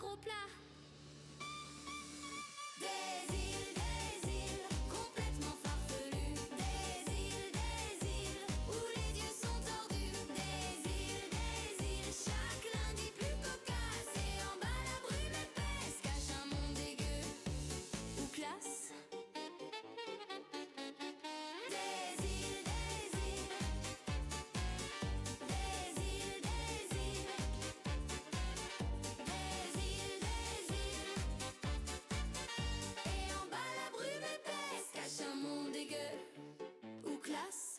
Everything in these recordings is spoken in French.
gros plat. Des îles complètement farfelues. Des îles où les dieux sont tordus. Des îles, chaque lundi plus cocasse. Et en bas la brume épaisse cache un monde dégueu ou classe. Des îles, et en bas la brume épaisse cache un monde dégueu ou classe.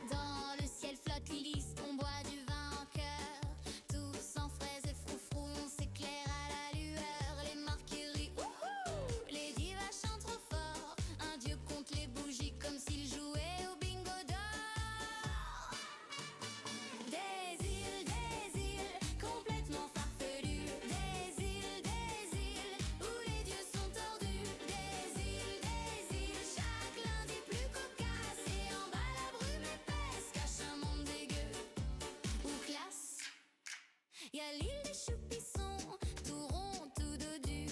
Dans le ciel flotte l'hélice, on boit du vin en cœur. Tous en fraises et froufrou, on s'éclaire à la lueur. Les marqueries, wouhou, les divas chantent trop fort. Un dieu compte les bougies comme s'il jouait au bingo d'or. Des îles complètement farfelues. Des îles où les dieux sont tordus. Des îles, chaque lundi plus cocasse. Et en bas la brume épaisse cache un monde dégueu ou classe. Y'a l'île des choupissons, tout rond, tout dodu.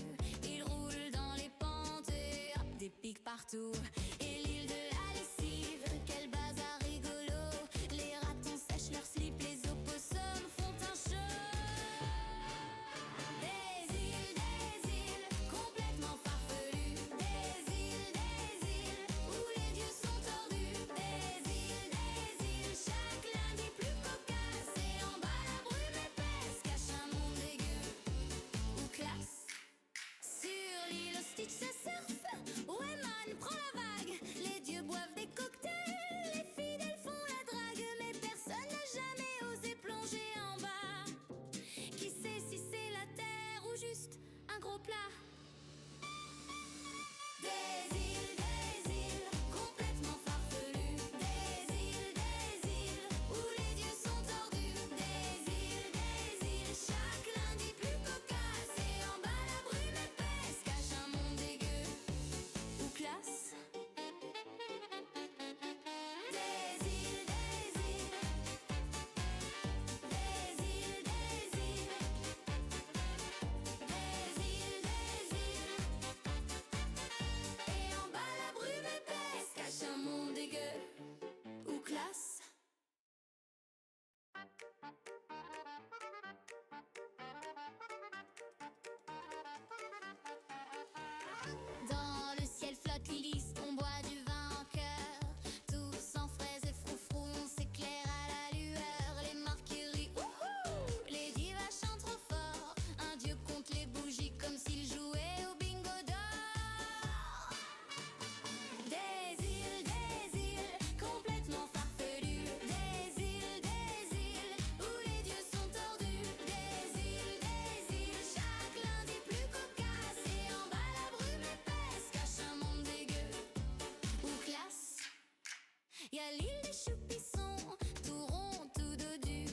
Il roule dans les pentes et hop, des pics partout. Et l'île de la lessive, quel bazar rigolo. Les ratons sèchent leurs slips, les opossums font un show. Des îles complètement farfelues. Des îles où les dieux sont tordus. Des îles, chaque lundi plus cocasse. Et en bas la brume épaisse cache un monde dégueu ou classe. Sur l'île au Stitch se surfe, ouais man, prends la vague. Les dieux boivent des cocktails, les fidèles font la drague. Mais personne n'a jamais osé plonger en bas. Qui sait si c'est la terre ou juste un gros plat. Des îles complètement farfelues. Des îles où les dieux sont tordus. Des îles, chaque lundi plus cocasse. Et en bas la brume épaisse cache un monde dégueu ou classe. Des îles, et en bas la brume épaisse cache un monde dégueu ou classe. Dans le ciel flotte l'hélice, on boit du vin en cœur. Tous en fraises et froufrou, on s'éclaire à la lueur. Les marqueries, wouhou, les divas chantent trop fort. Un dieu compte les bougies comme s'il jouait au bingo d'or. Des îles complètement farfelues. Des îles où les dieux sont tordus. Des îles, chaque lundi plus cocasse. Et en bas la brume épaisse cache un monde dégueu ou classe. Y'a l'île des choupissons, tout rond, tout dodu.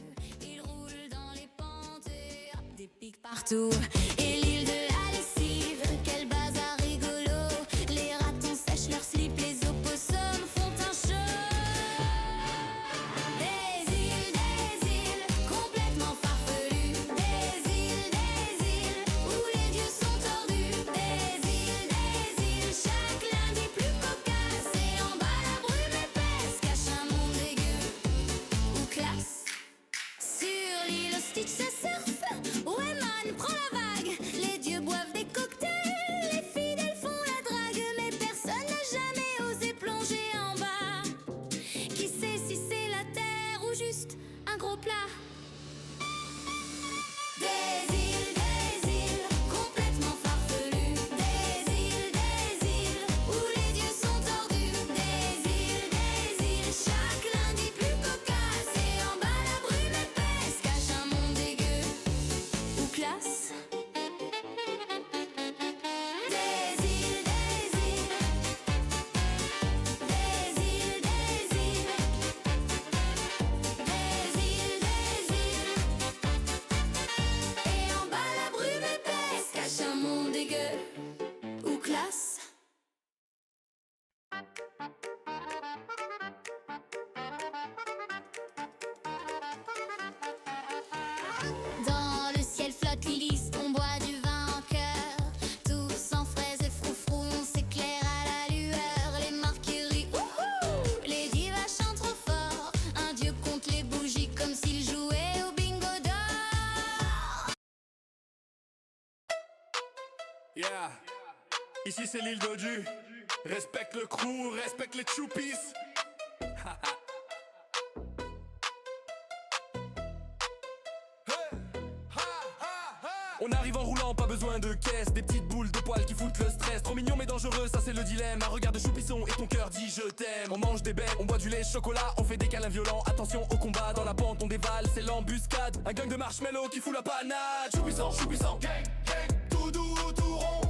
Il roule dans les pentes et hop, des pics partout. Et l'île de la lessive, quel bazar rigolo. Les ratons sèchent leurs slips, les opossums font un show. Des îles complètement farfelues. Des îles où les dieux sont tordus. Des îles, chaque lundi plus cocasse. Et en bas la brume épaisse cache un monde dégueu ou classe. Sur l'île au Stitch se surfe, ouais man, prends la vague. Yeah. Ici c'est l'île Dodu. Respecte le crew, respecte les choupies. On arrive en roulant, pas besoin de caisse. Des petites boules de poils qui foutent le stress. Trop mignon mais dangereux, ça c'est le dilemme. Un regard de choupisson et ton cœur dit je t'aime. On mange des baies, on boit du lait chocolat. On fait des câlins violents, attention au combat. Dans la pente on dévale, c'est l'embuscade. Un gang de marshmallow qui fout la panade. Choupisson, gang, gang. Tout doux, tout rond.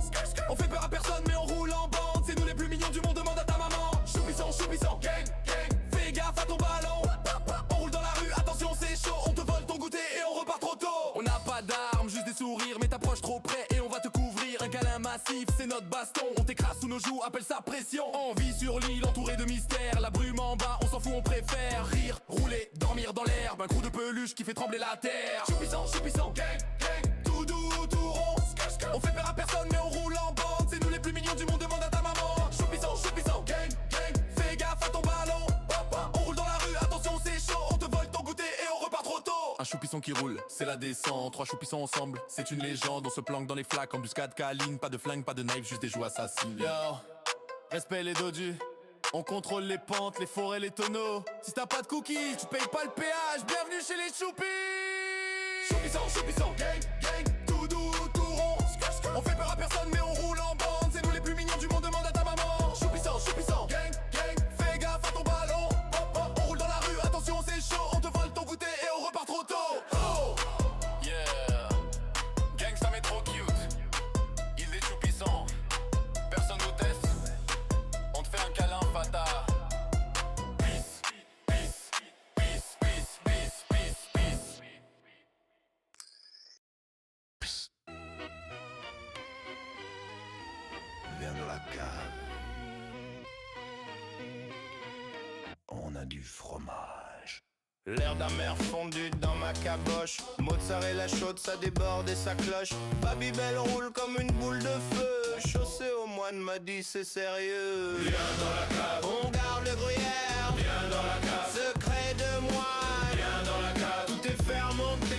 On fait peur à personne mais on roule en bande. C'est nous les plus mignons du monde, demande à ta maman. Choupisson, gang, gang. Fais gaffe à ton ballon. On roule dans la rue, attention c'est chaud. On te vole ton goûter et on repart trop tôt. On n'a pas d'armes, juste des sourires. Mais t'approches trop près et on va te couvrir. Un câlin massif, c'est notre baston. On t'écrase sous nos joues, appelle ça pression. On vit sur l'île entourée de mystères. La brume en bas, on s'en fout, on préfère rire, rouler, dormir dans l'herbe. Un crew de peluche qui fait trembler la terre. Choupisson, gang, gang. Tout doux, tout rond. On fait peur à personne mais on roule en bande. C'est nous les plus mignons du monde, demande à ta maman. Choupisson, gang, gang. Fais gaffe à ton ballon. On roule dans la rue, attention c'est chaud. On te vole ton goûter et on repart trop tôt. Un choupisson qui roule, c'est la descente. 3 choupissons ensemble, c'est une légende. On se planque dans les flaques, embuscade câline. Pas de flingue, pas de knife, juste des joues assassines. Yo, respect les dodus. On contrôle les pentes, les forêts, les tonneaux. Si t'as pas de cookies, tu payes pas le péage. Bienvenue chez les choupis. Choupisson, gang, gang. Tout doux, tout rond. On fait peur à personne mais on roule en bande. C'est nous les plus mignons du monde, demande à ta maman. Choupisson, gang, gang. Fais gaffe à ton ballon. On roule dans la rue, attention c'est chaud. On te vole ton goûter et on repart trop tôt. Oh yeah. Gangsta mais trop cute. Ils des choupissants. Personne nous teste. On te fait un câlin fata. Viens dans la cave. On a du fromage. L'air d'amère fondu dans ma caboche. Mozzarella chaude, ça déborde et ça cloche. Babybel roule comme une boule de feu. Chaussée au moine m'a dit c'est sérieux. Viens dans la cave. On garde le gruyère. Viens dans la cave. Secret de moine. Viens dans la cave. Tout est fermenté.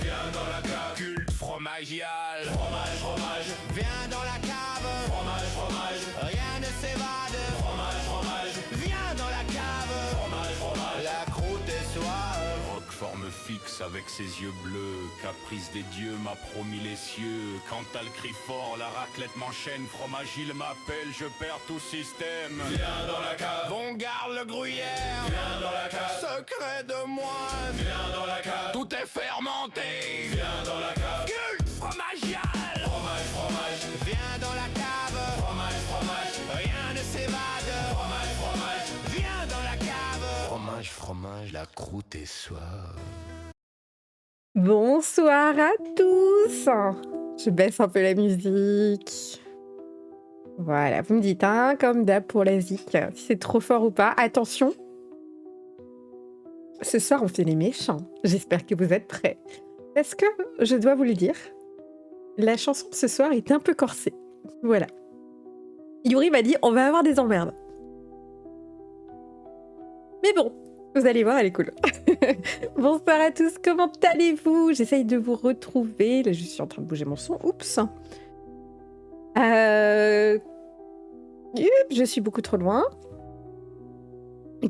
Viens dans la cave. Culte fromagial. Fromage. Viens dans la cave. Fromage. Rien ne s'évade. Fromage. Viens dans la cave. Fromage. La croûte est suave. Rock forme fixe avec ses yeux bleus. Caprice des dieux m'a promis les cieux. Quand t'as le cri fort, la raclette m'enchaîne. Fromage il m'appelle, je perds tout système. Viens dans la cave. On garde le gruyère. Viens dans la cave. Secret de moine. Viens dans la cave. Tout est fermenté. Viens dans la cave. Culte fromagial. Fromage. Viens dans la cave. Fromage. Rien ne s'évade. Fromage. Viens dans la cave. Fromage, la croûte est suave. Bonsoir à tous. Je baisse un peu la musique. Voilà, vous me dites, hein, comme d'hab pour la zik, si c'est trop fort ou pas. Attention, ce soir on fait les méchants. J'espère que vous êtes prêts. Parce que, je dois vous le dire, la chanson de ce soir est un peu corsée. Voilà. Yuri m'a dit, on va avoir des emmerdes. Mais bon, vous allez voir, elle est cool. Bonsoir à tous, comment allez-vous? J'essaye de vous retrouver. Là, je suis en train de bouger mon son. Oups. Je suis beaucoup trop loin.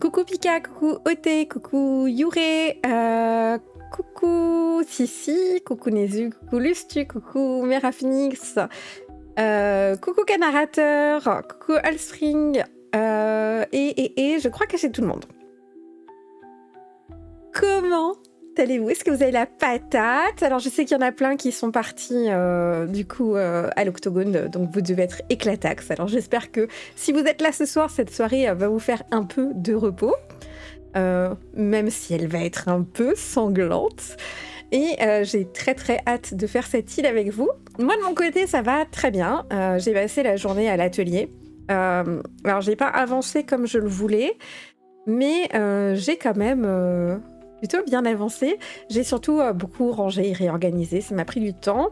Coucou Pika, coucou Ote, coucou Yuré, coucou Sissi, coucou Nezu, coucou Lustu, coucou Mera Phoenix, coucou Canarateur, coucou Allspring, et je crois que c'est tout le monde. Comment allez-vous? Est-ce que vous avez la patate? Alors je sais qu'il y en a plein qui sont partis du coup à l'Octogone, donc vous devez être éclatax. Alors j'espère que si vous êtes là ce soir, cette soirée va vous faire un peu de repos, même si elle va être un peu sanglante. Et j'ai très très hâte de faire cette île avec vous. Moi de mon côté ça va très bien, j'ai passé la journée à l'atelier. Alors j'ai pas avancé comme je le voulais, mais j'ai quand même plutôt bien avancé. J'ai surtout beaucoup rangé et réorganisé, ça m'a pris du temps.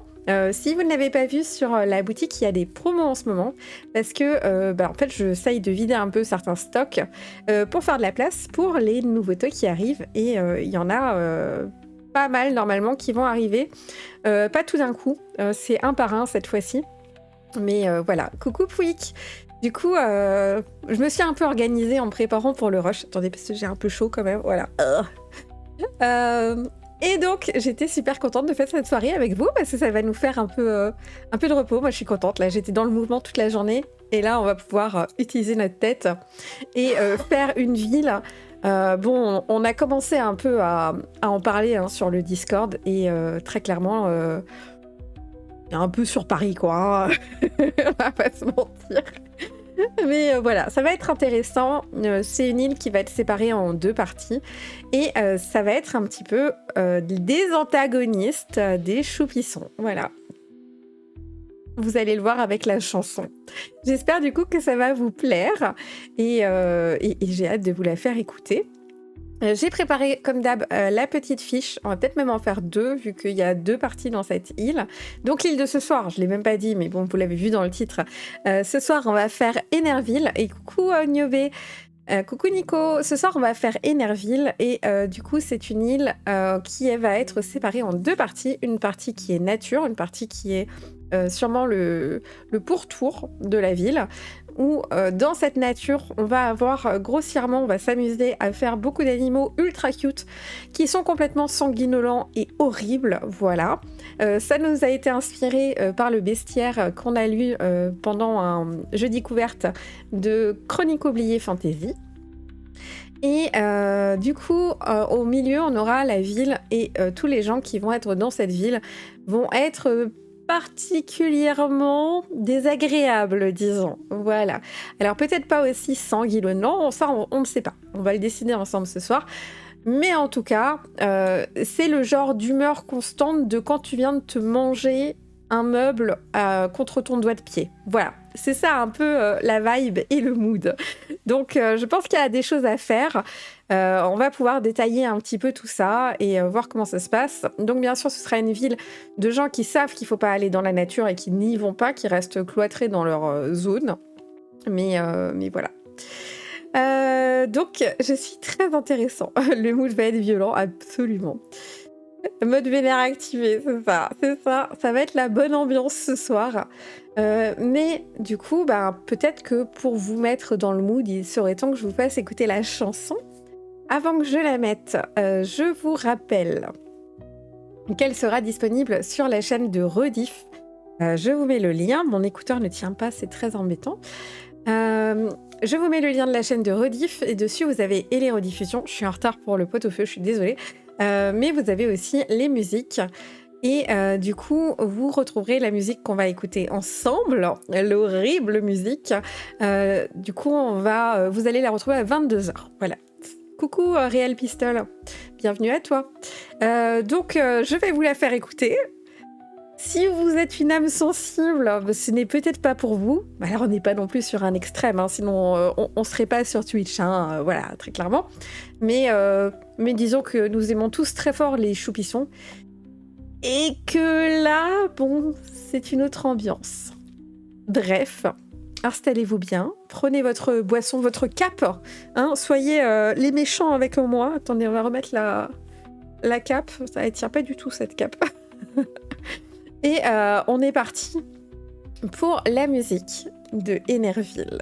Si vous ne l'avez pas vu sur la boutique, il y a des promos en ce moment parce que en fait j'essaye de vider un peu certains stocks pour faire de la place pour les nouveautés qui arrivent, et il y en a pas mal normalement qui vont arriver, pas tout d'un coup, c'est un par un cette fois-ci. Mais voilà, coucou Pouic. Du coup, je me suis un peu organisée en me préparant pour le rush. Attendez, parce que j'ai un peu chaud quand même, voilà. Et donc, j'étais super contente de faire cette soirée avec vous, parce que ça va nous faire un peu de repos. Moi, je suis contente, là, j'étais dans le mouvement toute la journée. Et là, on va pouvoir utiliser notre tête et faire une ville. Bon, on a commencé un peu à en parler hein, sur le Discord, et très clairement... un peu sur Paris, quoi. Hein. On va pas se mentir. Mais voilà, ça va être intéressant. C'est une île qui va être séparée en 2 parties. Et ça va être un petit peu des antagonistes des choupissons. Voilà. Vous allez le voir avec la chanson. J'espère du coup que ça va vous plaire. Et j'ai hâte de vous la faire écouter. J'ai préparé, comme d'hab, la petite fiche. On va peut-être même en faire 2, vu qu'il y a 2 parties dans cette île. Donc, l'île de ce soir, je ne l'ai même pas dit, mais bon, vous l'avez vu dans le titre. Ce soir, on va faire Enerville. Et coucou Niobé. Coucou Nico. Ce soir, on va faire Enerville. Et du coup, c'est une île qui va être séparée en 2 parties. Une partie qui est nature, une partie qui est sûrement le pourtour de la ville. Où dans cette nature, on va avoir grossièrement, on va s'amuser à faire beaucoup d'animaux ultra cute qui sont complètement sanguinolents et horribles, voilà. Ça nous a été inspiré par le bestiaire qu'on a lu pendant un jeu découverte de Chroniques oubliées Fantasy. Et du coup, au milieu, on aura la ville et tous les gens qui vont être dans cette ville vont être particulièrement désagréable, disons. Voilà. Alors peut-être pas aussi sanguinolent, ça on ne sait pas. On va le décider ensemble ce soir. Mais en tout cas, c'est le genre d'humeur constante de quand tu viens de te manger un meuble contre ton doigt de pied. Voilà. C'est ça un peu la vibe et le mood. Donc je pense qu'il y a des choses à faire. On va pouvoir détailler un petit peu tout ça et voir comment ça se passe. Donc bien sûr, ce sera une ville de gens qui savent qu'il ne faut pas aller dans la nature et qui n'y vont pas, qui restent cloîtrés dans leur zone. Mais voilà. Donc je suis très intéressant. Le mood va être violent, absolument. Mode vénère activé, c'est ça. Ça va être la bonne ambiance ce soir. Mais du coup, peut-être que pour vous mettre dans le mood, il serait temps que je vous fasse écouter la chanson. Avant que je la mette, je vous rappelle qu'elle sera disponible sur la chaîne de Rediff. Je vous mets le lien. Mon écouteur ne tient pas, c'est très embêtant. Je vous mets le lien de la chaîne de Rediff et dessus, vous avez et les rediffusions. Je suis en retard pour le pot-au-feu, je suis désolée. Mais vous avez aussi les musiques. Et du coup, vous retrouverez la musique qu'on va écouter ensemble, l'horrible musique. Du coup, vous allez la retrouver à 22h. Voilà. Coucou Réel Pistol, bienvenue à toi. Donc, je vais vous la faire écouter. Si vous êtes une âme sensible, ce n'est peut-être pas pour vous. Alors, on n'est pas non plus sur un extrême, hein, sinon on serait pas sur Twitch, hein, voilà, très clairement. Mais disons que nous aimons tous très fort les choupissons. Et que là, bon, c'est une autre ambiance. Bref, installez-vous bien, prenez votre boisson, votre cape, hein, soyez les méchants avec moi. Attendez, on va remettre la cape, ça ne tient pas du tout cette cape. Et on est parti pour la musique de Enerville.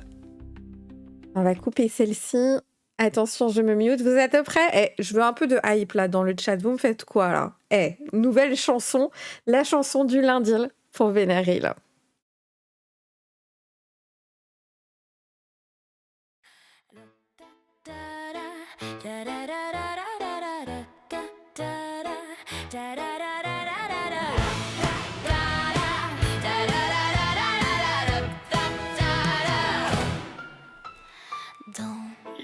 On va couper celle-ci. Attention, je me mute. Vous êtes prêts ? Je veux un peu de hype là dans le chat. Vous me faites quoi là ? Nouvelle chanson, la chanson du lundi pour vénérer là. Dans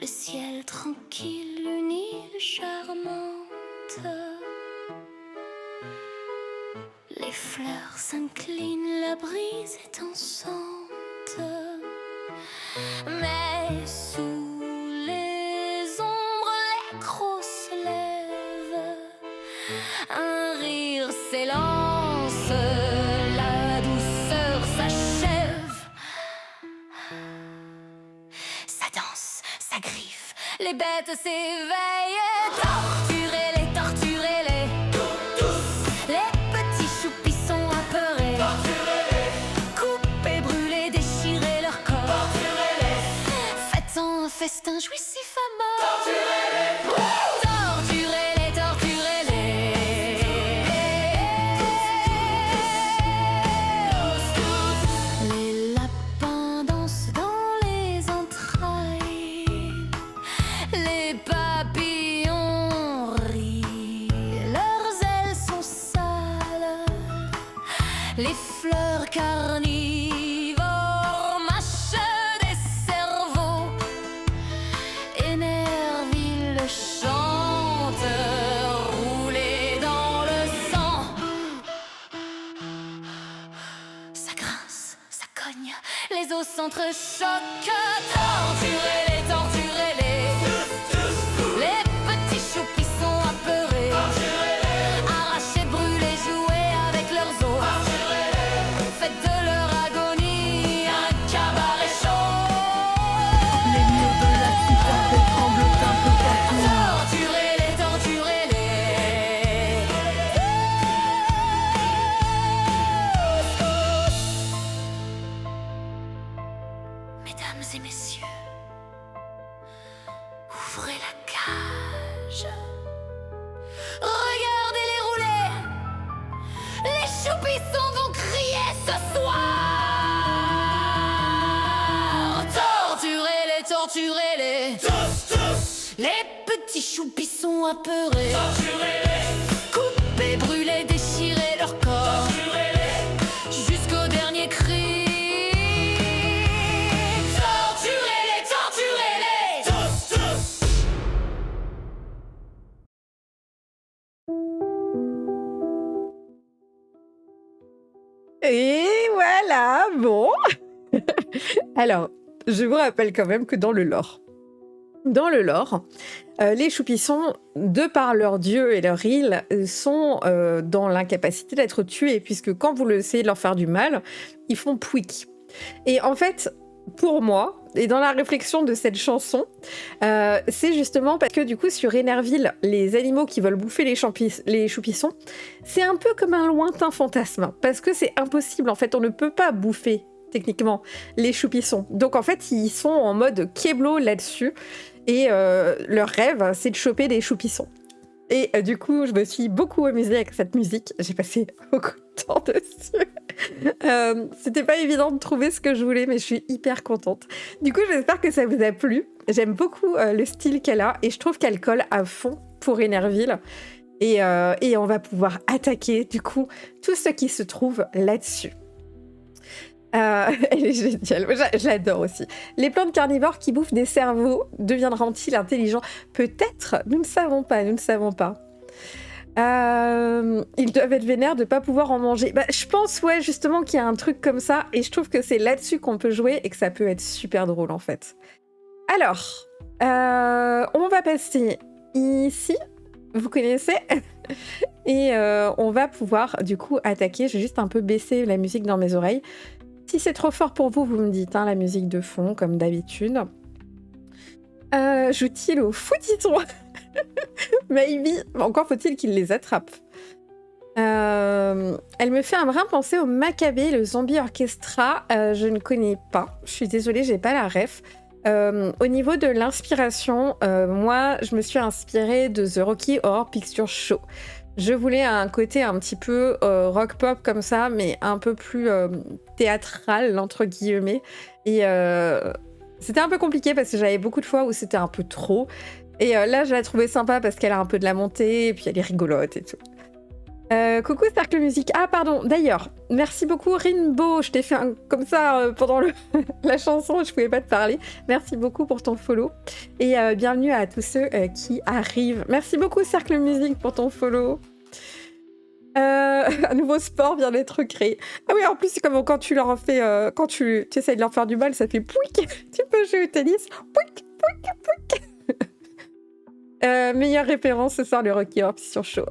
le ciel tranquille, une île charmante. Les fleurs s'inclinent, la brise est dansante. Mais sous les ombres, les crocs se lèvent. Un rire s'élance, la douceur s'achève. Ça danse, ça griffe, les bêtes s'éveillent. Torturez-les, torturez-les. Les petits choupissons apeurés. Coupez festin jouissif à mort. Torturez-les, torturez-les. Les lapins dansent dans les entrailles. Les papillons rient. Leurs ailes sont sales. Les fleurs carnivores mâchent des cerveaux. Énerville chante, roulé dans le sang. Ça grince, ça cogne, les os s'entrechoquent. Torturez-les, torturez-les. Les petits choupis sont apeurés. Arrachez, brûlez, jouez avec leurs os. Faites de leur agonie un cabaret chaud. Les murs de la citerne tremblent un peu partout. Torturez-les, torturez-les. Mesdames et messieurs, ouvrez la cage. Regardez-les rouler. Les choupissons vont crier ce soir. Torturez-les, torturez-les. Les petits choupissons apeurés. Coupez, brûlez, déchirez leur corps. Jusqu'au dernier cri. Torturez-les, torturez-les. Et voilà, bon. Alors, je vous rappelle quand même que dans le lore, les choupissons, de par leur dieu et leur île, sont dans l'incapacité d'être tués, puisque quand vous essayez de leur faire du mal, ils font pouic. Et en fait, pour moi, et dans la réflexion de cette chanson, c'est justement parce que du coup, sur Énerville, les animaux qui veulent bouffer les choupissons, c'est un peu comme un lointain fantasme, parce que c'est impossible, en fait, on ne peut pas bouffer techniquement les choupissons. Donc en fait, ils sont en mode Keblo là-dessus, et leur rêve, c'est de choper des choupissons. Et du coup, je me suis beaucoup amusée avec cette musique, j'ai passé beaucoup de temps dessus. C'était pas évident de trouver ce que je voulais, mais je suis hyper contente. Du coup, j'espère que ça vous a plu. J'aime beaucoup le style qu'elle a, et je trouve qu'elle colle à fond pour Énerville. Et on va pouvoir attaquer, du coup, tout ce qui se trouve là-dessus. Elle est géniale, je l'adore aussi. Les plantes carnivores qui bouffent des cerveaux deviendront-ils intelligents? Peut-être, nous ne savons pas. Ils doivent être vénères de ne pas pouvoir en manger. Bah, je pense, ouais, justement qu'il y a un truc comme ça, et je trouve que c'est là-dessus qu'on peut jouer, et que ça peut être super drôle, en fait. Alors, on va passer ici, vous connaissez. Et on va pouvoir, du coup, attaquer. Je vais juste un peu baisser la musique dans mes oreilles. Si c'est trop fort pour vous, vous me dites, hein, la musique de fond, comme d'habitude. Joue-t-il au footisson? Maybe. Encore faut-il qu'il les attrape. Elle me fait un brin penser au Maccabée, le zombie orchestra. Je ne connais pas. Je suis désolée, j'ai pas la ref. Au niveau de l'inspiration, moi, je me suis inspirée de The Rocky Horror Picture Show. Je voulais un côté un petit peu rock-pop comme ça, mais un peu plus théâtral, entre guillemets. Et c'était un peu compliqué parce que j'avais beaucoup de fois où c'était un peu trop. Et là, je la trouvais sympa parce qu'elle a un peu de la montée, et puis elle est rigolote et tout. Coucou Cercle Musique. Ah pardon, d'ailleurs, merci beaucoup Rinbo, je t'ai fait comme ça pendant la chanson, je pouvais pas te parler. Merci beaucoup pour ton follow. Et bienvenue à tous ceux qui arrivent. Merci beaucoup Cercle Musique pour ton follow. Un nouveau sport vient d'être créé. Ah oui, en plus, c'est comme quand tu leur fais, quand tu essayes de leur faire du mal, ça fait pouic. Tu peux jouer au tennis. Pouic, pouic, pouic. Meilleure référence ce soir, le Rocky Horror Picture Show.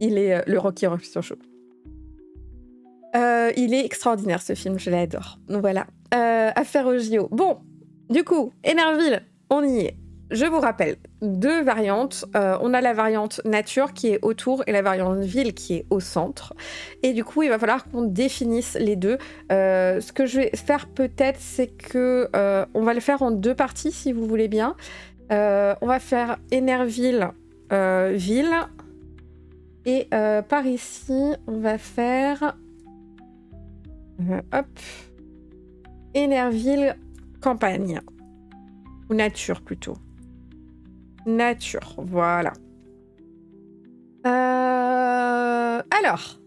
Il est le Rocky Horror Picture Show. Il est extraordinaire ce film, je l'adore. Donc voilà. Affaire au JO. Bon, du coup, Énerville, on y est. je vous rappelle, 2 variantes. On a la variante nature qui est autour et la variante ville qui est au centre. Et du coup, il va falloir qu'on définisse les deux. Ce que je vais faire peut-être, c'est que on va le faire en 2 parties, si vous voulez bien. On va faire Enerville, ville. Et par ici, on va faire... hop. Enerville, campagne. Ou nature, plutôt. Nature, voilà. Alors.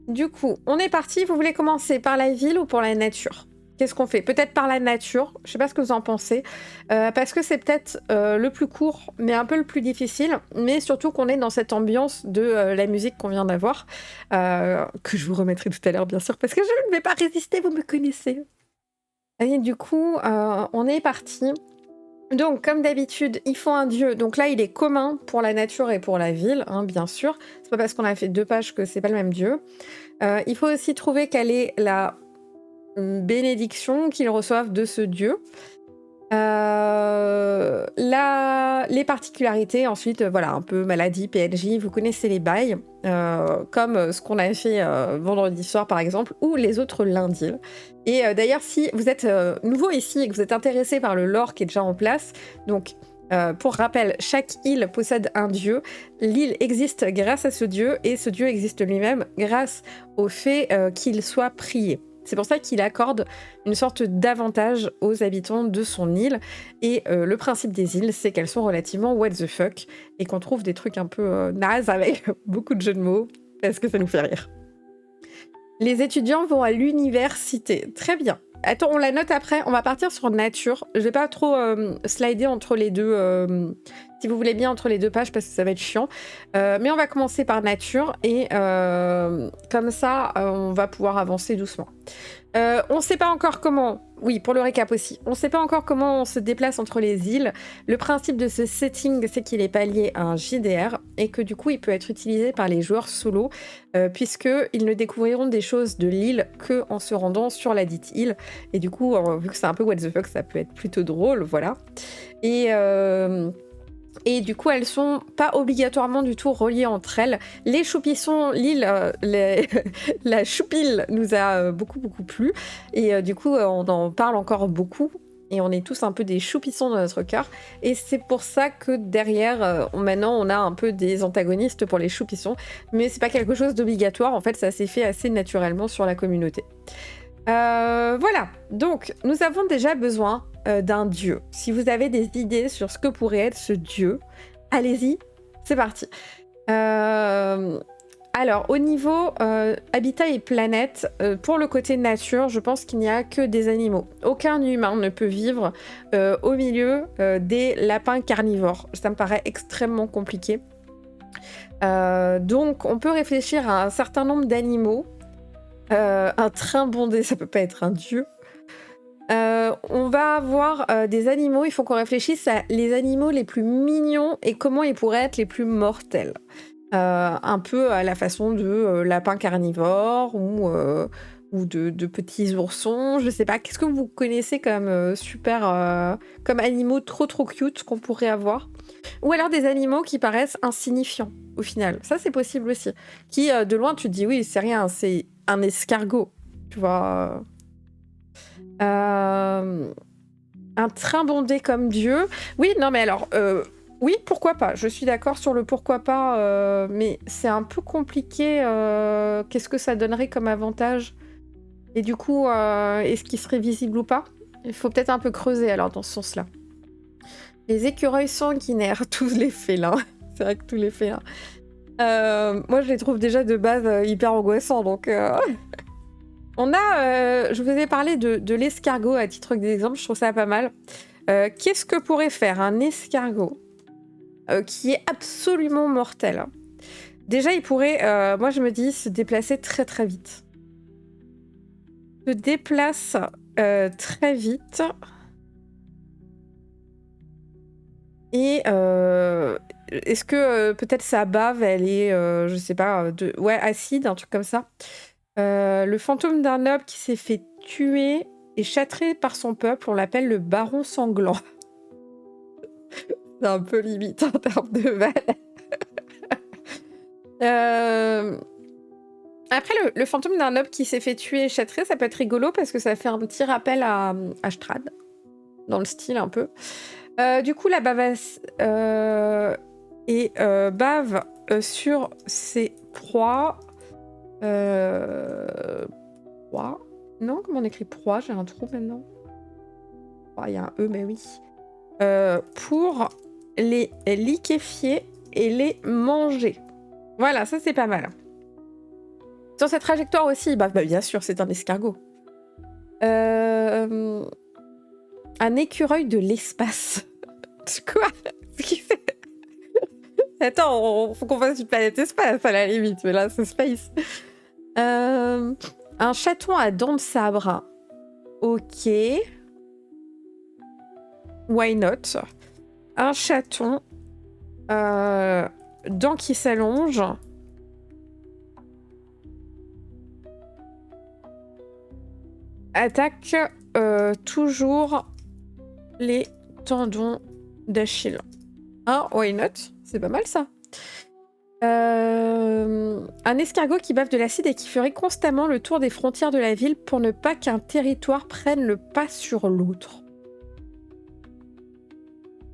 Du coup, on est parti. Vous voulez commencer par la ville ou pour la nature ? Qu'est-ce qu'on fait ? Peut-être par la nature. Je sais pas ce que vous en pensez. Parce que c'est peut-être le plus court, mais un peu le plus difficile. Mais surtout qu'on est dans cette ambiance de la musique qu'on vient d'avoir. Que je vous remettrai tout à l'heure, bien sûr. Parce que je ne vais pas résister, vous me connaissez. Et du coup, on est parti. Donc, comme d'habitude, il faut un dieu. Donc là, il est commun pour la nature et pour la ville, hein, bien sûr. C'est pas parce qu'on a fait 2 pages que c'est pas le même dieu. Il faut aussi trouver quelle est la bénédiction qu'ils reçoivent de ce dieu. Les particularités, ensuite, voilà, un peu maladie, PNJ, vous connaissez les bails, comme ce qu'on a fait vendredi soir, par exemple, ou les autres lundis. Et d'ailleurs, si vous êtes nouveau ici et que vous êtes intéressé par le lore qui est déjà en place, donc pour rappel, chaque île possède un dieu. L'île existe grâce à ce dieu, et ce dieu existe lui-même grâce au fait qu'il soit prié. C'est pour ça qu'il accorde une sorte d'avantage aux habitants de son île. Et le principe des îles, c'est qu'elles sont relativement what the fuck et qu'on trouve des trucs un peu nazes avec beaucoup de jeux de mots parce que ça nous fait rire. Les étudiants vont à l'université. Très bien. Attends, on la note après. On va partir sur nature. Je vais pas trop slider entre les deux, si vous voulez bien, entre les 2 pages parce que ça va être chiant. Mais on va commencer par nature et comme ça, on va pouvoir avancer doucement. On ne sait pas encore comment... Oui, pour le récap aussi. On ne sait pas encore comment on se déplace entre les îles. Le principe de ce setting, c'est qu'il est pas lié à un JDR et que du coup, il peut être utilisé par les joueurs solo puisqu'ils ne découvriront des choses de l'île qu'en se rendant sur la dite île. Et du coup, vu que c'est un peu what the fuck, ça peut être plutôt drôle, voilà. Et du coup, elles sont pas obligatoirement du tout reliées entre elles. Les choupissons, l'île, la choupille nous a beaucoup plu. Et du coup, on en parle encore beaucoup. Et on est tous un peu des choupissons dans notre cœur. Et c'est pour ça que derrière, maintenant, on a un peu des antagonistes pour les choupissons. Mais c'est pas quelque chose d'obligatoire. En fait, ça s'est fait assez naturellement sur la communauté. Voilà. Donc, nous avons déjà besoin d'un dieu. Si vous avez des idées sur ce que pourrait être ce dieu, allez-y, c'est parti. Alors, au niveau habitat et planète, pour le côté nature, je pense qu'il n'y a que des animaux. Aucun humain ne peut vivre au milieu des lapins carnivores. Ça me paraît extrêmement compliqué. Donc, on peut réfléchir à un certain nombre d'animaux. Un train bondé, ça peut pas être un dieu. On va avoir des animaux, il faut qu'on réfléchisse à les animaux les plus mignons et comment ils pourraient être les plus mortels. Un peu à la façon de lapins carnivores ou de petits oursons, je sais pas. Qu'est-ce que vous connaissez comme comme animaux trop cute qu'on pourrait avoir ? Ou alors des animaux qui paraissent insignifiants au final. Ça, c'est possible aussi. Qui, de loin, tu te dis oui, c'est rien, c'est un escargot, tu vois. Un train bondé comme Dieu. Oui, non, mais alors, oui, pourquoi pas. Je suis d'accord sur le pourquoi pas, mais c'est un peu compliqué. Qu'est-ce que ça donnerait comme avantage ? Et du coup, est-ce qu'il serait visible ou pas ? Il faut peut-être un peu creuser alors dans ce sens-là. Les écureuils sanguinaires, tous les félins. C'est vrai que tous les félins. Moi, je les trouve déjà de base hyper angoissants, donc... On a, je vous ai parlé de l'escargot à titre d'exemple, je trouve ça pas mal. Qu'est-ce que pourrait faire un escargot qui est absolument mortel ? Déjà, il pourrait, moi je me dis, se déplacer très très vite. Se déplace très vite. Et est-ce que peut-être sa bave, elle est, je sais pas, acide, un truc comme ça. Le fantôme d'un noble qui s'est fait tuer. est châtré par son peuple, on l'appelle le baron sanglant. C'est un peu limite en termes de val. Après, le fantôme d'un noble qui s'est fait tuer et châtré, ça peut être rigolo parce que ça fait un petit rappel à Strahd, dans le style un peu. Du coup, la bavasse bave sur ses proies. Proie. Non, comment on écrit proie? J'ai un trou maintenant. Il y a un E, mais oui. Pour les liquéfier et les manger. Voilà, ça c'est pas mal. Sur cette trajectoire aussi, bien sûr, c'est un escargot. Un écureuil de l'espace. Quoi? Attends, faut qu'on fasse une planète espace à la limite, mais là c'est space. Un chaton à dents de sabre. Ok. Why not? Un chaton. Dents qui s'allongent. Attaque toujours les tendons d'Achille. Ah, why not? C'est pas mal ça. Un escargot qui bave de l'acide et qui ferait constamment le tour des frontières de la ville pour ne pas qu'un territoire prenne le pas sur l'autre.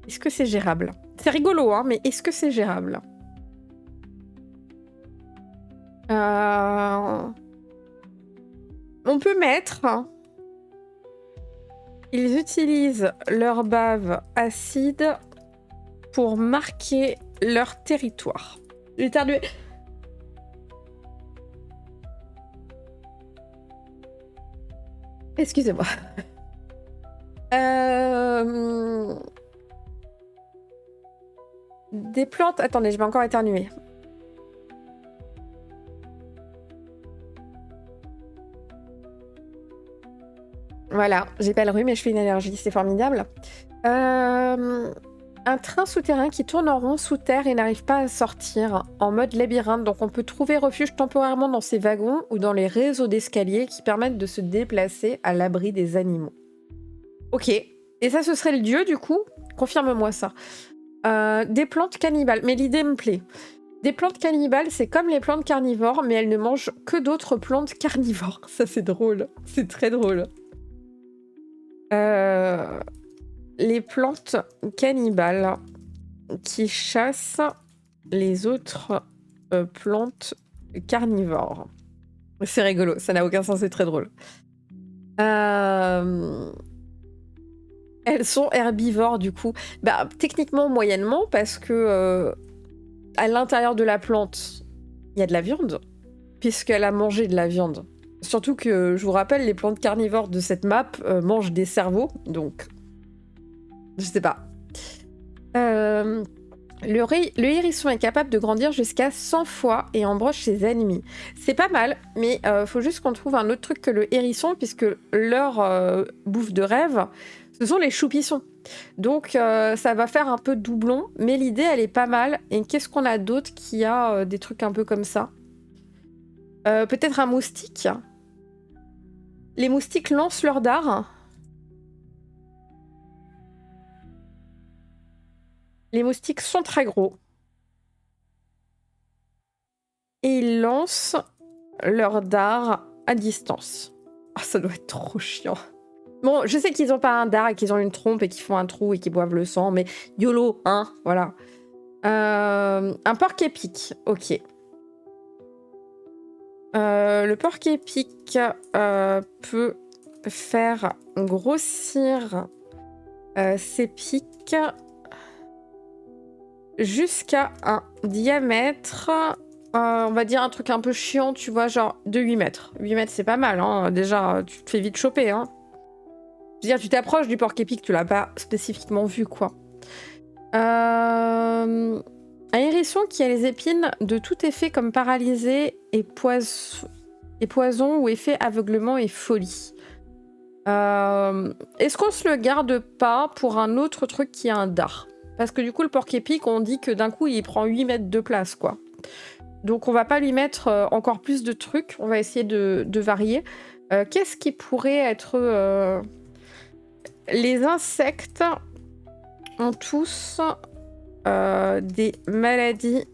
Est-ce que c'est gérable? C'est rigolo, hein, mais est-ce que c'est gérable? On peut mettre... Ils utilisent leur bave acide pour marquer leur territoire. J'ai éternué. Excusez-moi. Des plantes... Attendez, je vais encore éternuer. Voilà, j'ai pas le rhume mais je fais une allergie, c'est formidable. Un train souterrain qui tourne en rond sous terre et n'arrive pas à sortir en mode labyrinthe, donc on peut trouver refuge temporairement dans ces wagons ou dans les réseaux d'escaliers qui permettent de se déplacer à l'abri des animaux. Ok, et ça ce serait le dieu du coup? Confirme-moi ça. Des plantes cannibales, mais l'idée me plaît. Des plantes cannibales, c'est comme les plantes carnivores, mais elles ne mangent que d'autres plantes carnivores. Ça c'est drôle, c'est très drôle. Les plantes cannibales qui chassent les autres plantes carnivores. C'est rigolo, ça n'a aucun sens, c'est très drôle. Elles sont herbivores du coup. Techniquement moyennement parce que à l'intérieur de la plante, il y a de la viande, puisqu'elle a mangé de la viande. Surtout que, je vous rappelle, les plantes carnivores de cette map mangent des cerveaux, donc... Je sais pas. Le hérisson est capable de grandir jusqu'à 100 fois et embroche ses ennemis. C'est pas mal, mais faut juste qu'on trouve un autre truc que le hérisson, puisque leur bouffe de rêve, ce sont les choupissons. Donc ça va faire un peu doublon, mais l'idée, elle est pas mal. Et qu'est-ce qu'on a d'autre qui a des trucs un peu comme ça? Peut-être un moustique. Les moustiques lancent leur dard. Les moustiques sont très gros. Et ils lancent leur dard à distance. Oh, ça doit être trop chiant. Bon, je sais qu'ils n'ont pas un dard et qu'ils ont une trompe et qu'ils font un trou et qu'ils boivent le sang, mais YOLO, hein, voilà. Un porc-épic, ok. Le porc-épic peut faire grossir ses pics jusqu'à un diamètre, on va dire un truc un peu chiant, tu vois, genre de 8 mètres. 8 mètres, c'est pas mal, hein. Déjà, tu te fais vite choper, hein. Je veux dire, tu t'approches du porc-épic, tu l'as pas spécifiquement vu, quoi. Un hérisson qui a les épines de tout effet comme paralysé et poison ou effet aveuglement et folie. Est-ce qu'on se le garde pas pour un autre truc qui a un dard? Parce que du coup, le porc-épic, on dit que d'un coup, il prend 8 mètres de place, quoi. Donc on va pas lui mettre encore plus de trucs, on va essayer de varier. Qu'est-ce qui pourrait être... Les insectes ont tous des maladies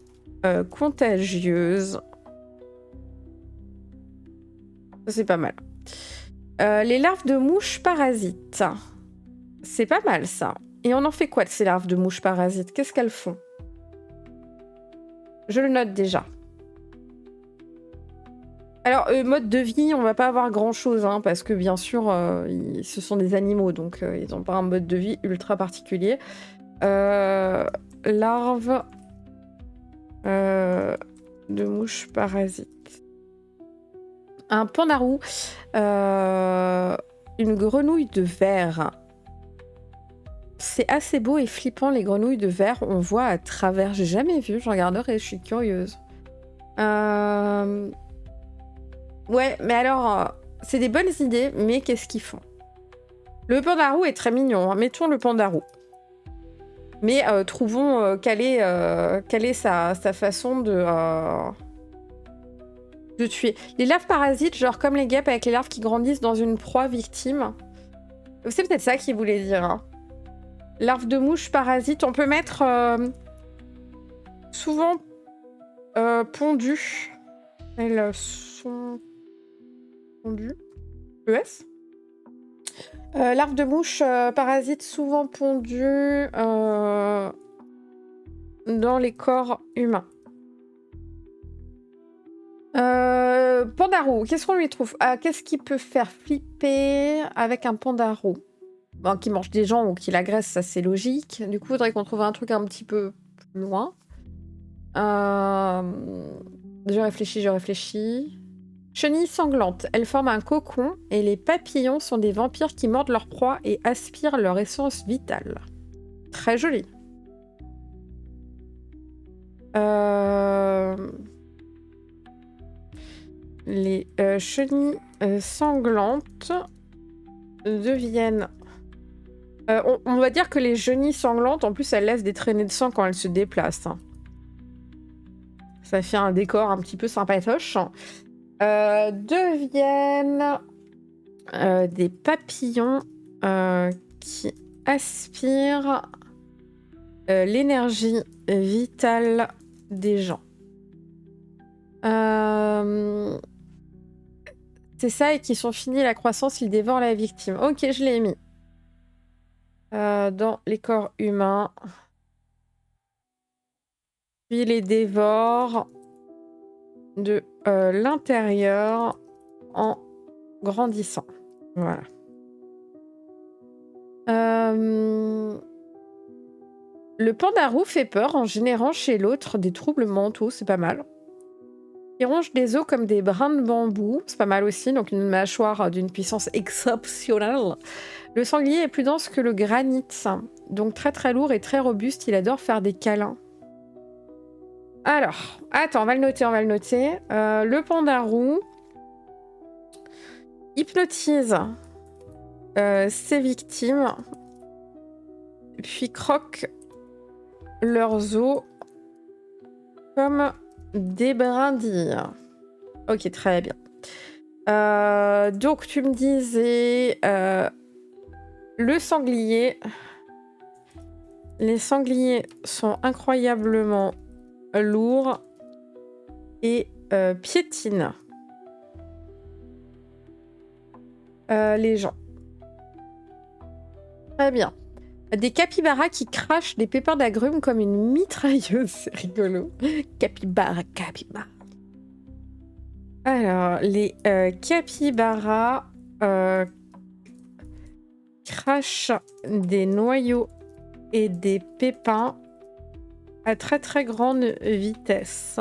contagieuses. C'est pas mal. Les larves de mouches parasites. C'est pas mal, ça. Et on en fait quoi de ces larves de mouches parasites? Qu'est-ce qu'elles font? Je le note déjà. Alors, mode de vie, on va pas avoir grand-chose, hein, parce que bien sûr, ce sont des animaux, donc ils n'ont pas un mode de vie ultra particulier. Larves de mouches parasites. Un pandarou. Une grenouille de verre. C'est assez beau et flippant, les grenouilles de verre. On voit à travers. J'ai jamais vu, je regarderai, je suis curieuse. Ouais, mais alors, c'est des bonnes idées, mais qu'est-ce qu'ils font? Le pandarou est très mignon, hein. Mettons le pandarou. Mais trouvons quelle est sa façon de tuer. Les larves parasites, genre comme les guêpes avec les larves qui grandissent dans une proie victime. C'est peut-être ça qu'il voulait dire. Hein. Larves de mouches parasites, on peut mettre souvent pondues. Elles sont pondues. ES. Larves de mouches parasites souvent pondues dans les corps humains. Pandarou, qu'est-ce qu'on lui trouve? Qu'est-ce qui peut faire flipper avec un pandarou? Bon, qui mange des gens ou qui l'agresse, ça c'est logique. Du coup, il faudrait qu'on trouve un truc un petit peu plus loin. Je réfléchis. Chenilles sanglantes. Elles forment un cocon et les papillons sont des vampires qui mordent leur proie et aspirent leur essence vitale. Très joli. Les chenilles sanglantes deviennent... on va dire que les chenilles sanglantes, en plus, elles laissent des traînées de sang quand elles se déplacent. Hein. Ça fait un décor un petit peu sympatoche. Deviennent des papillons qui aspirent l'énergie vitale des gens. C'est ça, et qui sont finis la croissance, ils dévorent la victime. Ok, je l'ai mis. Dans les corps humains. Puis les dévorent de l'intérieur en grandissant. Voilà. Le pandarou fait peur en générant chez l'autre des troubles mentaux, c'est pas mal. Il ronge des os comme des brins de bambou, c'est pas mal aussi, donc une mâchoire d'une puissance exceptionnelle. Le sanglier est plus dense que le granit, donc très très lourd et très robuste, il adore faire des câlins. Alors, attends, on va le noter. Le pandarou hypnotise ses victimes, puis croque leurs os comme des brindilles. Ok, très bien. Donc, tu me disais le sanglier. Les sangliers sont incroyablement lourds et piétinent les gens. Très bien. Des capybaras qui crachent des pépins d'agrumes comme une mitrailleuse, c'est rigolo. Capybara. Alors, les capybaras crachent des noyaux et des pépins à très très grande vitesse.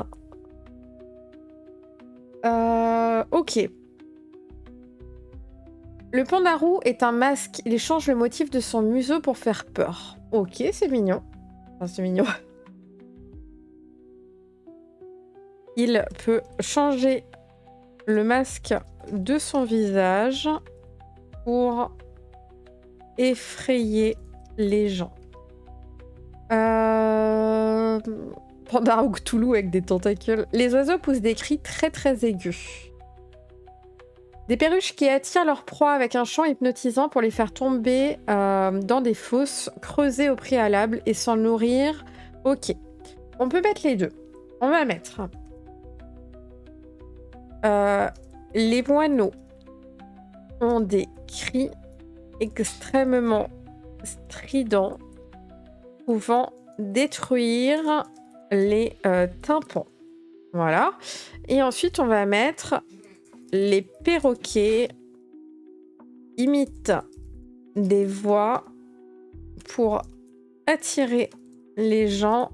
Ok. Le pandarou est un masque. Il change le motif de son museau pour faire peur. Ok, c'est mignon. Enfin, c'est mignon. Il peut changer le masque de son visage pour effrayer les gens. Pandarou Cthulhu avec des tentacules. Les oiseaux poussent des cris très très aigus. Des perruches qui attirent leur proie avec un chant hypnotisant pour les faire tomber dans des fosses creusées au préalable et s'en nourrir. Ok. On peut mettre les deux. On va mettre les moineaux ont des cris extrêmement stridents pouvant détruire les tympans. Voilà. Et ensuite, on va mettre les perroquets imitent des voix pour attirer les gens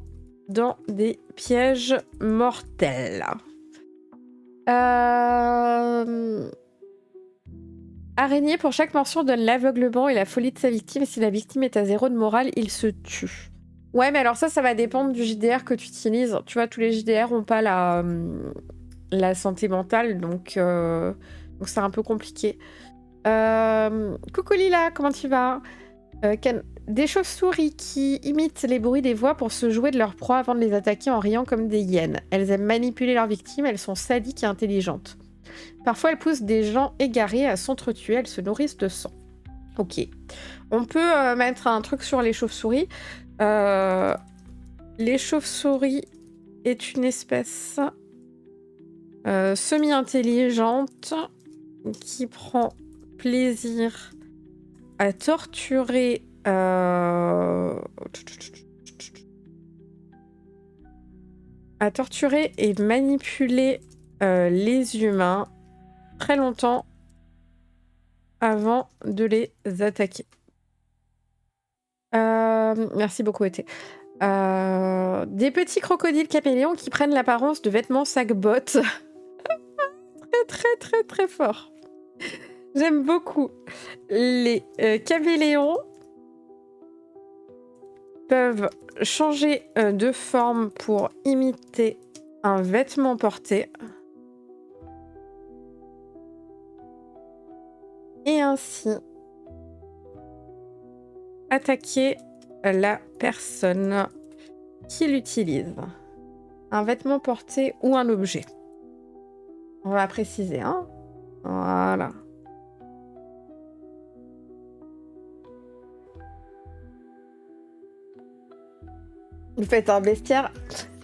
dans des pièges mortels. Araignée, pour chaque morsure, donne l'aveuglement et la folie de sa victime. Et si la victime est à 0 de morale, il se tue. Ouais, mais alors ça va dépendre du JDR que tu utilises. Tu vois, tous les JDR n'ont pas la santé mentale, donc c'est un peu compliqué. Coucou Lila, comment tu vas? Des chauves-souris qui imitent les bruits des voix pour se jouer de leur proie avant de les attaquer en riant comme des hyènes. Elles aiment manipuler leurs victimes, elles sont sadiques et intelligentes. Parfois, elles poussent des gens égarés à s'entretuer, elles se nourrissent de sang. Ok. On peut mettre un truc sur les chauves-souris. Les chauves-souris est une espèce semi-intelligente qui prend plaisir à torturer et manipuler les humains très longtemps avant de les attaquer. Merci beaucoup, Été. Des petits crocodiles caméléons qui prennent l'apparence de vêtements sac-bottes. très, très fort. J'aime beaucoup. Les caméléons peuvent changer de forme pour imiter un vêtement porté. Et ainsi attaquer la personne qui l'utilise. Un vêtement porté ou un objet. On va préciser, hein. Voilà. Vous faites un bestiaire.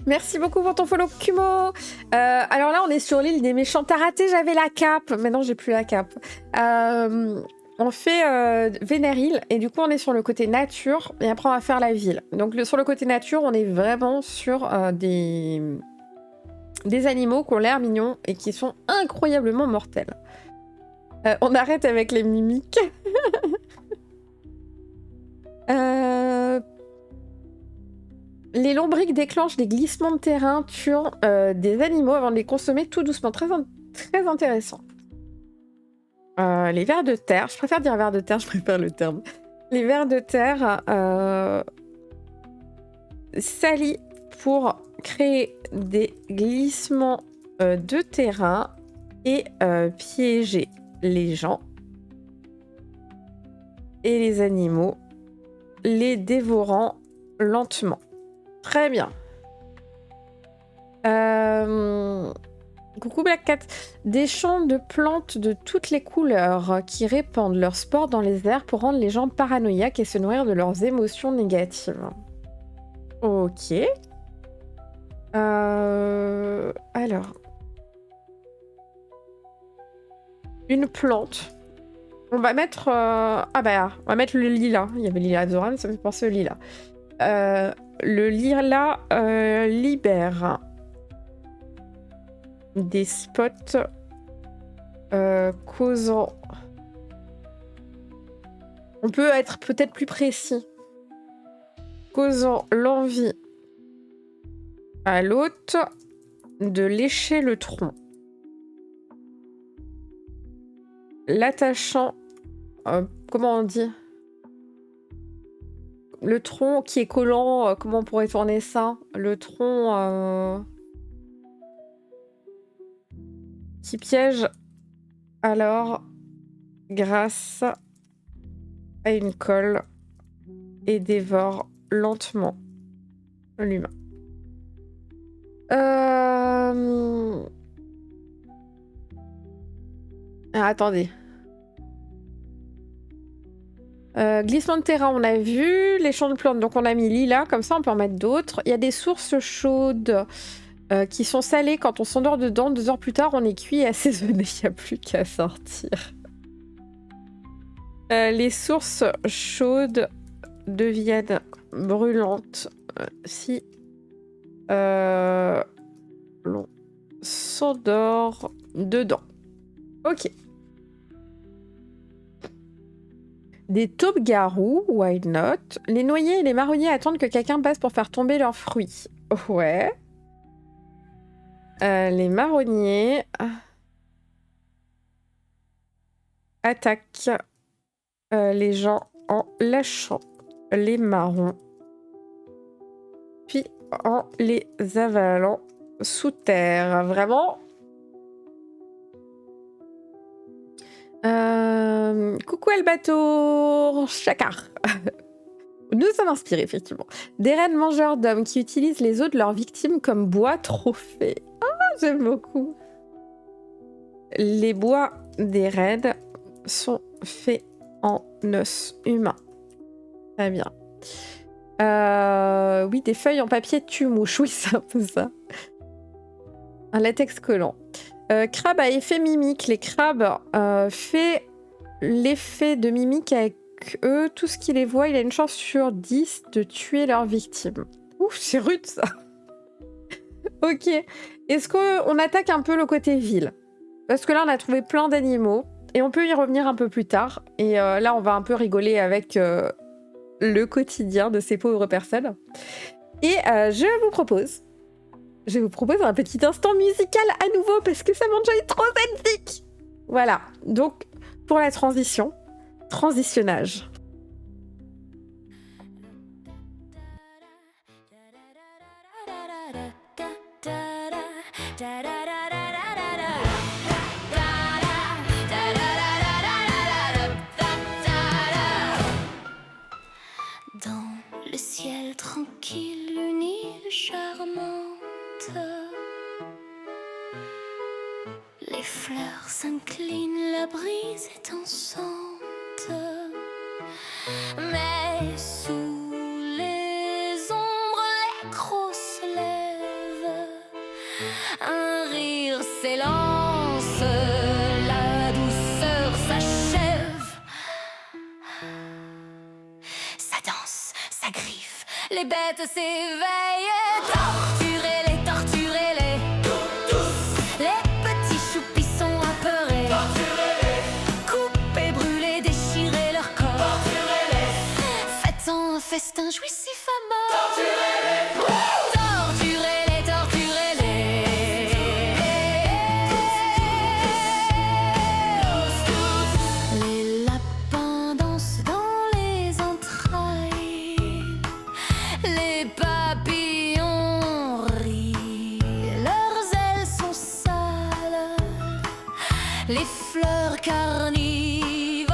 Merci beaucoup pour ton follow, Kumo. Alors là, on est sur l'île des méchants. T'as raté, j'avais la cape. Maintenant, j'ai plus la cape. On fait Vénéril et du coup, on est sur le côté nature et après, on va faire la ville. Donc, sur le côté nature, on est vraiment sur des animaux qui ont l'air mignons et qui sont incroyablement mortels. On arrête avec les mimiques. Les lombrics déclenchent des glissements de terrain, tuant des animaux avant de les consommer tout doucement. Très intéressant. Les vers de terre, je préfère dire vers de terre, je préfère le terme. Les vers de terre s'allient pour créer des glissements de terrain et piéger les gens et les animaux, les dévorant lentement. Très bien. Coucou Black Cat. Des champs de plantes de toutes les couleurs qui répandent leur spores dans les airs pour rendre les gens paranoïaques et se nourrir de leurs émotions négatives. Ok. Alors. Une plante. On va mettre... on va mettre le lilas. Il y avait le lilas Zoran, ça me fait penser au lilas. Le lilas libère des spots causant... On peut être peut-être plus précis. Causant l'envie à l'hôte de lécher le tronc. L'attachant... comment on dit ? Le tronc qui est collant, comment on pourrait tourner ça ? Le tronc qui piège alors grâce à une colle et dévore lentement l'humain. Ah, attendez. Glissement de terrain, on a vu. Les champs de plantes, donc on a mis lilas. Comme ça, on peut en mettre d'autres. Il y a des sources chaudes qui sont salées quand on s'endort dedans. 2 heures plus tard, on est cuit et assaisonné. Il n'y a plus qu'à sortir. Les sources chaudes deviennent brûlantes si l'on s'endort dedans. Ok. Des taupes-garous, why not? Les noyers et les marronniers attendent que quelqu'un passe pour faire tomber leurs fruits. Ouais. Les marronniers attaquent les gens en lâchant les marrons, puis en les avalant sous terre. Vraiment. Coucou Albator, Chakar. Nous sommes inspirés, effectivement. Des rennes mangeurs d'hommes qui utilisent les os de leurs victimes comme bois trophée. Ah, j'aime beaucoup. Les bois des rennes sont faits en os humain. Très bien. Oui, des feuilles en papier tue-mouche. Oui, c'est un peu ça. Un latex collant. Crabe à effet mimique. Les crabes fait l'effet de mimique avec eux. Tout ce qui les voit, il a une chance sur 10 de tuer leurs victimes. Ouf, c'est rude ça. Ok. Est-ce qu'on attaque un peu le côté ville? Parce que là, on a trouvé plein d'animaux. Et on peut y revenir un peu plus tard. Et là, on va un peu rigoler avec le quotidien de ces pauvres personnes. Et je vous propose un petit instant musical à nouveau parce que ça monte déjà trop zenzik. Voilà. Donc, pour la transition, transitionnage. Dans le ciel tranquille, une île charmante. Les fleurs s'inclinent, la brise est dansante. Mais sous les ombres, les crocs se lèvent. Un rire s'élance, la douceur s'achève. Ça danse, ça griffe, les bêtes s'éveillent. Torturez-les, torturez-les. Les petits choupis sont apeurés. Coupez, brûlez, déchirez leur corps. Faites-en un festin jouissif à mort. Torturez-les, torturez-les. Les lapins dansent dans les entrailles. Les papillons rient, leurs ailes sont sales. Les fleurs carnivores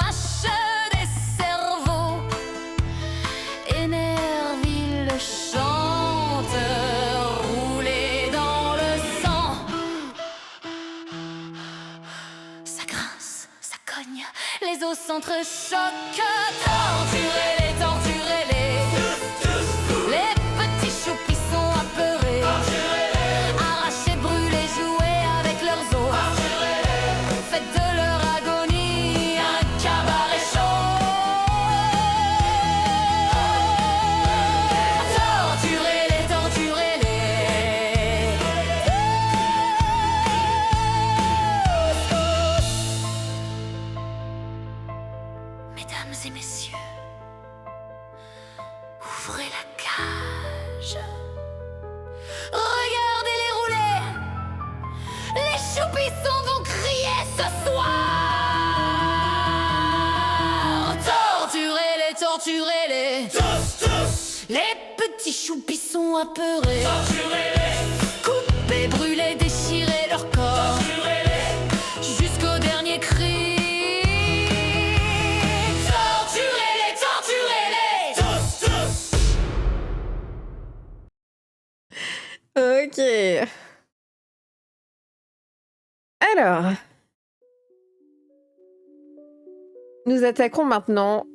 mâchent des cerveaux. Énerville chante, roulé dans le sang. Ça grince, ça cogne, les os s'entrechoquent. Torturez-les, torturez-les. Les petits choupis sont apeurés. Arrachez, brûlez, jouez avec leurs os. Faites de leur agonie un cabaret chaud. Torturez-les, torturez-les. Mesdames et messieurs, ouvrez la cage. Regardez-les rouler. Les choupissons vont crier ce soir. Torturez-les, torturez-les. Les petits choupissons apeurés. Coupez, brûlez, déchirez leur corps. Jusqu'au dernier cri. Torturez-les, torturez-les. Ok. Alors, Nous attaquons maintenant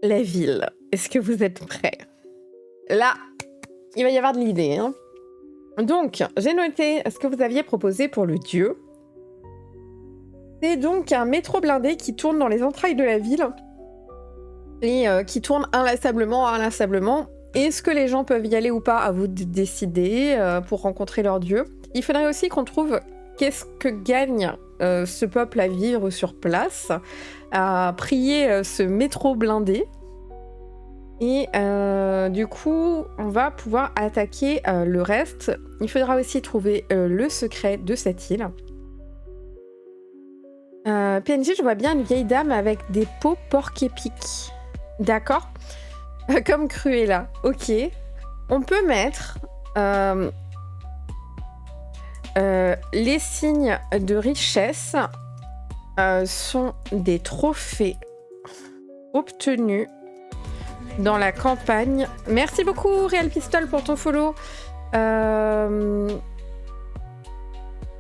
la ville. Est-ce que vous êtes prêts? Là, il va y avoir de l'idée. Hein. Donc, j'ai noté ce que vous aviez proposé pour le dieu. C'est donc un métro blindé qui tourne dans les entrailles de la ville et qui tourne inlassablement. Est-ce que les gens peuvent y aller ou pas? À vous de décider pour rencontrer leur dieu. Il faudrait aussi qu'on trouve qu'est-ce que gagne ce peuple à vivre sur place, à prier ce métro blindé. Et du coup, on va pouvoir attaquer le reste. Il faudra aussi trouver le secret de cette île. PNJ, je vois bien une vieille dame avec des peaux porc épiques. D'accord. Comme Cruella. Ok. On peut mettre les signes de richesse sont des trophées obtenus dans la campagne. Merci beaucoup, Real Pistol, pour ton follow. Dans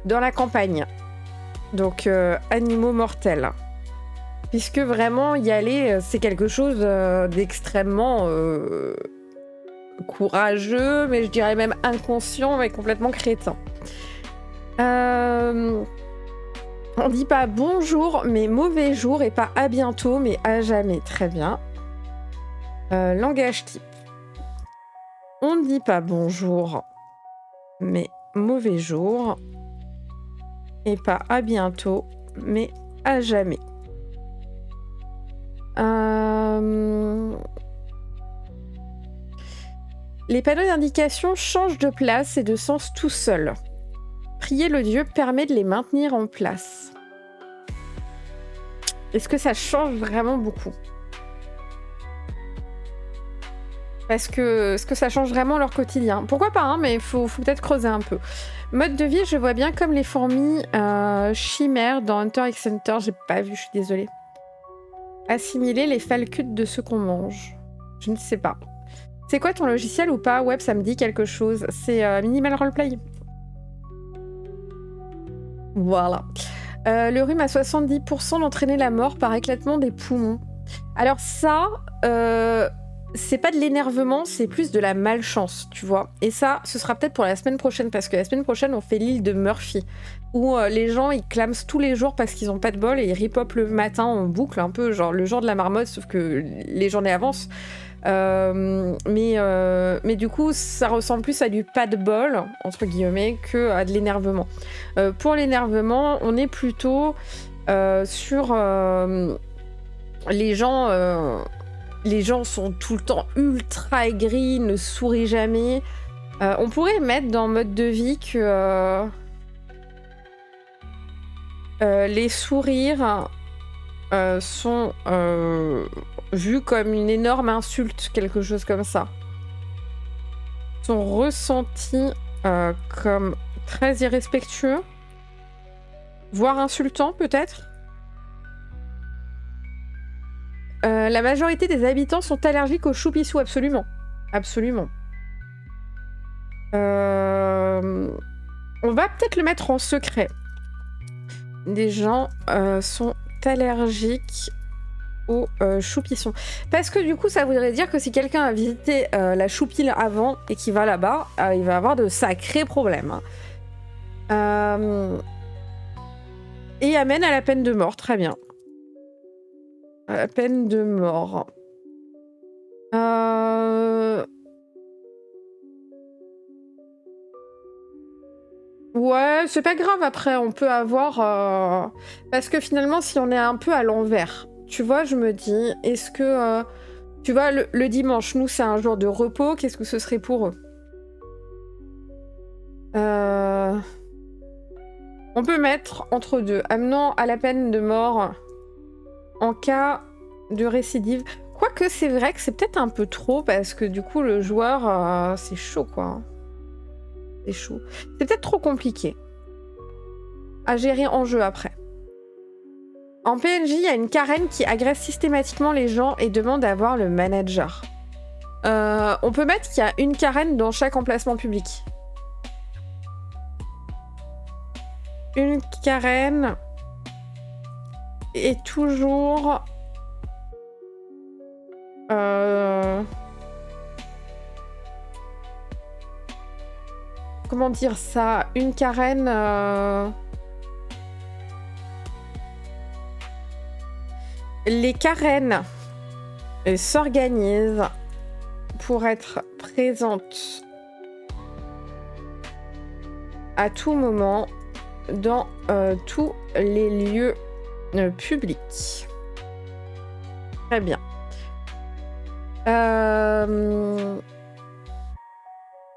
la campagne. Donc, animaux mortels. Puisque vraiment, y aller, c'est quelque chose d'extrêmement courageux, mais je dirais même inconscient et complètement crétin. On dit pas bonjour, mais mauvais jour, et pas à bientôt, mais à jamais. Très bien. Langage type. On ne dit pas bonjour, mais mauvais jour, et pas à bientôt, mais à jamais. Les panneaux d'indication changent de place et de sens tout seuls. Prier le dieu permet de les maintenir en place. Est-ce que ça change vraiment beaucoup? Est-ce que ça change vraiment leur quotidien? Pourquoi pas, hein, mais il faut peut-être creuser un peu. Mode de vie, je vois bien comme les fourmis chimères dans Hunter x Hunter. J'ai pas vu, je suis désolée. Assimiler les falcutes de ce qu'on mange. Je ne sais pas. C'est quoi ton logiciel ou pas? Web, ça me dit quelque chose. C'est Minimal Roleplay. Voilà. Le rhume à 70% d'entraîner la mort par éclatement des poumons. Alors ça, c'est pas de l'énervement, c'est plus de la malchance, tu vois. Et ça, ce sera peut-être pour la semaine prochaine, parce que la semaine prochaine, on fait l'île de Murphy, où les gens, ils clament tous les jours parce qu'ils ont pas de bol et ils ripopent le matin en boucle, un peu genre le genre de la marmotte, sauf que les journées avancent. Mais du coup, ça ressemble plus à du pas de bol, entre guillemets, que à de l'énervement. Pour l'énervement, on est plutôt sur les gens... les gens sont tout le temps ultra aigris, ne sourient jamais. On pourrait mettre dans mode de vie que les sourires sont vus comme une énorme insulte, quelque chose comme ça. Sont ressentis comme très irrespectueux, voire insultants peut-être. La majorité des habitants sont allergiques aux choux-pissous, absolument. Absolument. On va peut-être le mettre en secret. Des gens sont allergiques aux choupissons. Parce que du coup, ça voudrait dire que si quelqu'un a visité la choupille avant et qu'il va là-bas, il va avoir de sacrés problèmes. Et amène à la peine de mort, très bien. À la peine de mort. Ouais, c'est pas grave, après, on peut avoir... Parce que finalement, si on est un peu à l'envers, tu vois, je me dis, est-ce que... Tu vois, le dimanche, nous, c'est un jour de repos, qu'est-ce que ce serait pour eux? On peut mettre entre deux, amenant à la peine de mort en cas de récidive. Quoique, c'est vrai que c'est peut-être un peu trop, parce que du coup, le joueur, c'est chaud, quoi. C'est chaud. C'est peut-être trop compliqué à gérer en jeu après. En PNJ, il y a une Karen qui agresse systématiquement les gens et demande à voir le manager. On peut mettre qu'il y a une Karen dans chaque emplacement public. Une Karen est toujours Comment dire ça? Une carène... Les carènes s'organisent pour être présentes à tout moment dans tous les lieux publics. Très bien.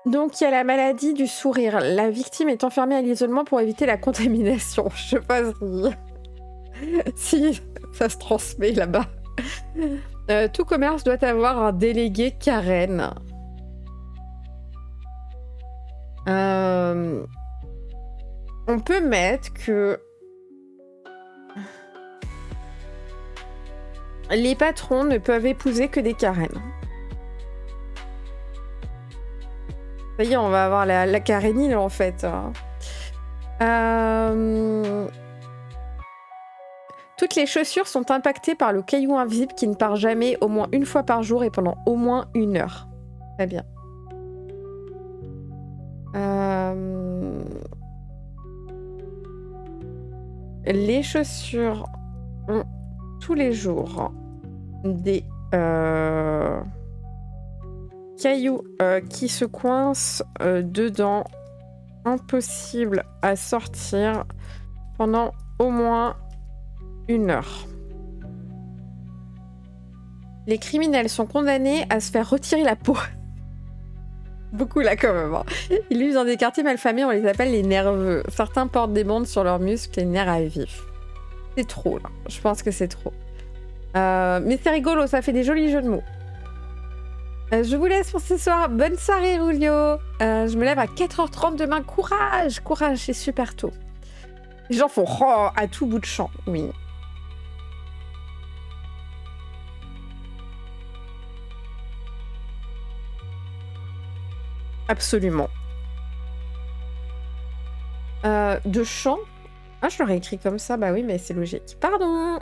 Donc, il y a la maladie du sourire. La victime est enfermée à l'isolement pour éviter la contamination. Je sais pas si ça se transmet là-bas. Tout commerce doit avoir un délégué carène. On peut mettre que les patrons ne peuvent épouser que des carènes. Ça y est, on va avoir la carénile en fait. Toutes les chaussures sont impactées par le caillou invisible qui ne part jamais au moins une fois par jour et pendant au moins 1 heure. Très bien. Les chaussures ont tous les jours des cailloux qui se coincent dedans. Impossible à sortir pendant au moins 1 heure. Les criminels sont condamnés à se faire retirer la peau. Beaucoup là quand même. Ils vivent dans des quartiers malfamés, on les appelle les nerveux. Certains portent des bandes sur leurs muscles, les nerfs à vif. C'est trop là, je pense que c'est trop. Mais c'est rigolo, ça fait des jolis jeux de mots. Je vous laisse pour ce soir. Bonne soirée, Rulio. Je me lève à 4h30 demain. Courage, courage, c'est super tôt. Les gens font oh, à tout bout de champ. Oui. Absolument. De champ. Ah, je l'aurais écrit comme ça. Bah oui, mais c'est logique. Pardon.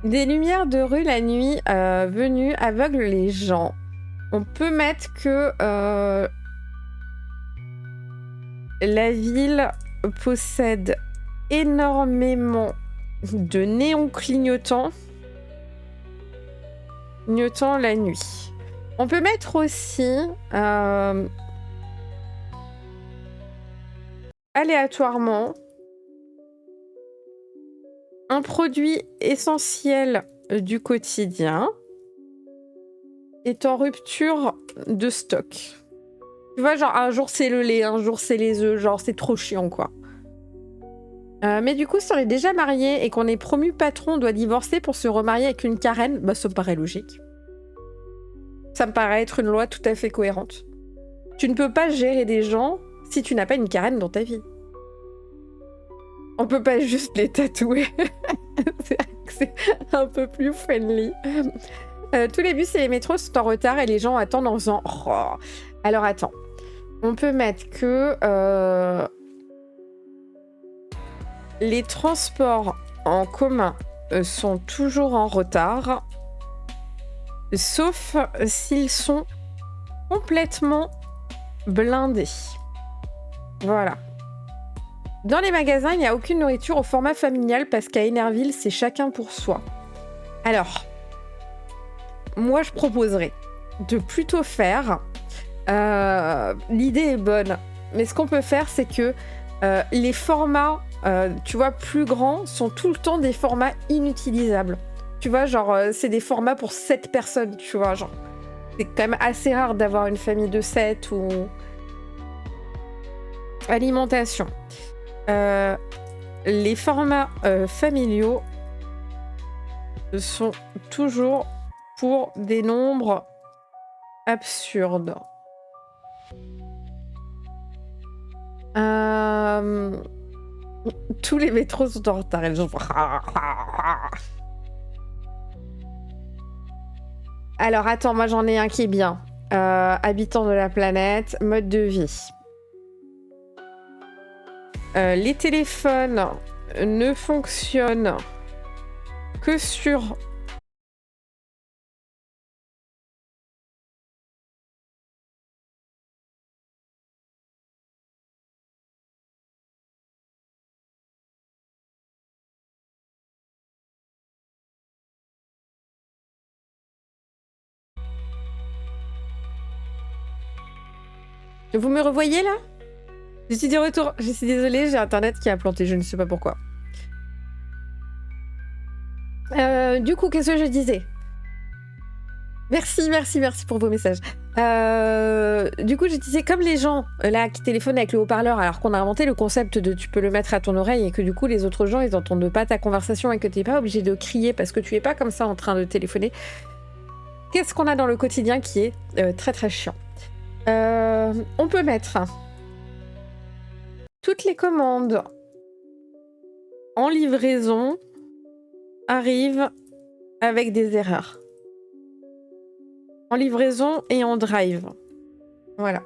Des lumières de rue la nuit venues aveuglent les gens. On peut mettre que la ville possède énormément de néons clignotants la nuit. On peut mettre aussi aléatoirement un produit essentiel du quotidien est en rupture de stock. Tu vois, genre un jour c'est le lait, un jour c'est les œufs, genre c'est trop chiant quoi. Mais du coup, si on est déjà marié et qu'on est promu patron, on doit divorcer pour se remarier avec une carène, bah ça me paraît logique. Ça me paraît être une loi tout à fait cohérente. Tu ne peux pas gérer des gens si tu n'as pas une carène dans ta vie. On peut pas juste les tatouer. C'est un peu plus friendly. Tous les bus et les métros sont en retard et les gens attendent en faisant oh. Alors attends. On peut mettre que les transports en commun sont toujours en retard, sauf s'ils sont complètement blindés. Voilà. Dans les magasins, il n'y a aucune nourriture au format familial parce qu'à Énerville, c'est chacun pour soi. Alors, moi, je proposerais de plutôt faire... l'idée est bonne, mais ce qu'on peut faire, c'est que les formats, tu vois, plus grands, sont tout le temps des formats inutilisables. Tu vois, genre, c'est des formats pour 7 personnes, tu vois, genre. C'est quand même assez rare d'avoir une famille de 7 ou... Alimentation. Les formats familiaux sont toujours pour des nombres absurdes. Tous les métros sont en retard. Alors attends, moi j'en ai un qui est bien. Habitants de la planète, mode de vie. Les téléphones ne fonctionne que sur Vous me revoyez là? Je suis de retour. Je suis désolée, j'ai internet qui a planté, je ne sais pas pourquoi. Du coup, qu'est-ce que je disais? Merci pour vos messages. Du coup, je disais, comme les gens là qui téléphonent avec le haut-parleur, alors qu'on a inventé le concept de tu peux le mettre à ton oreille et que du coup les autres gens ils n'entendent pas ta conversation et que tu n'es pas obligé de crier parce que tu es pas comme ça en train de téléphoner. Qu'est-ce qu'on a dans le quotidien qui est très très chiant? On peut mettre toutes les commandes en livraison arrivent avec des erreurs. En livraison et en drive. Voilà.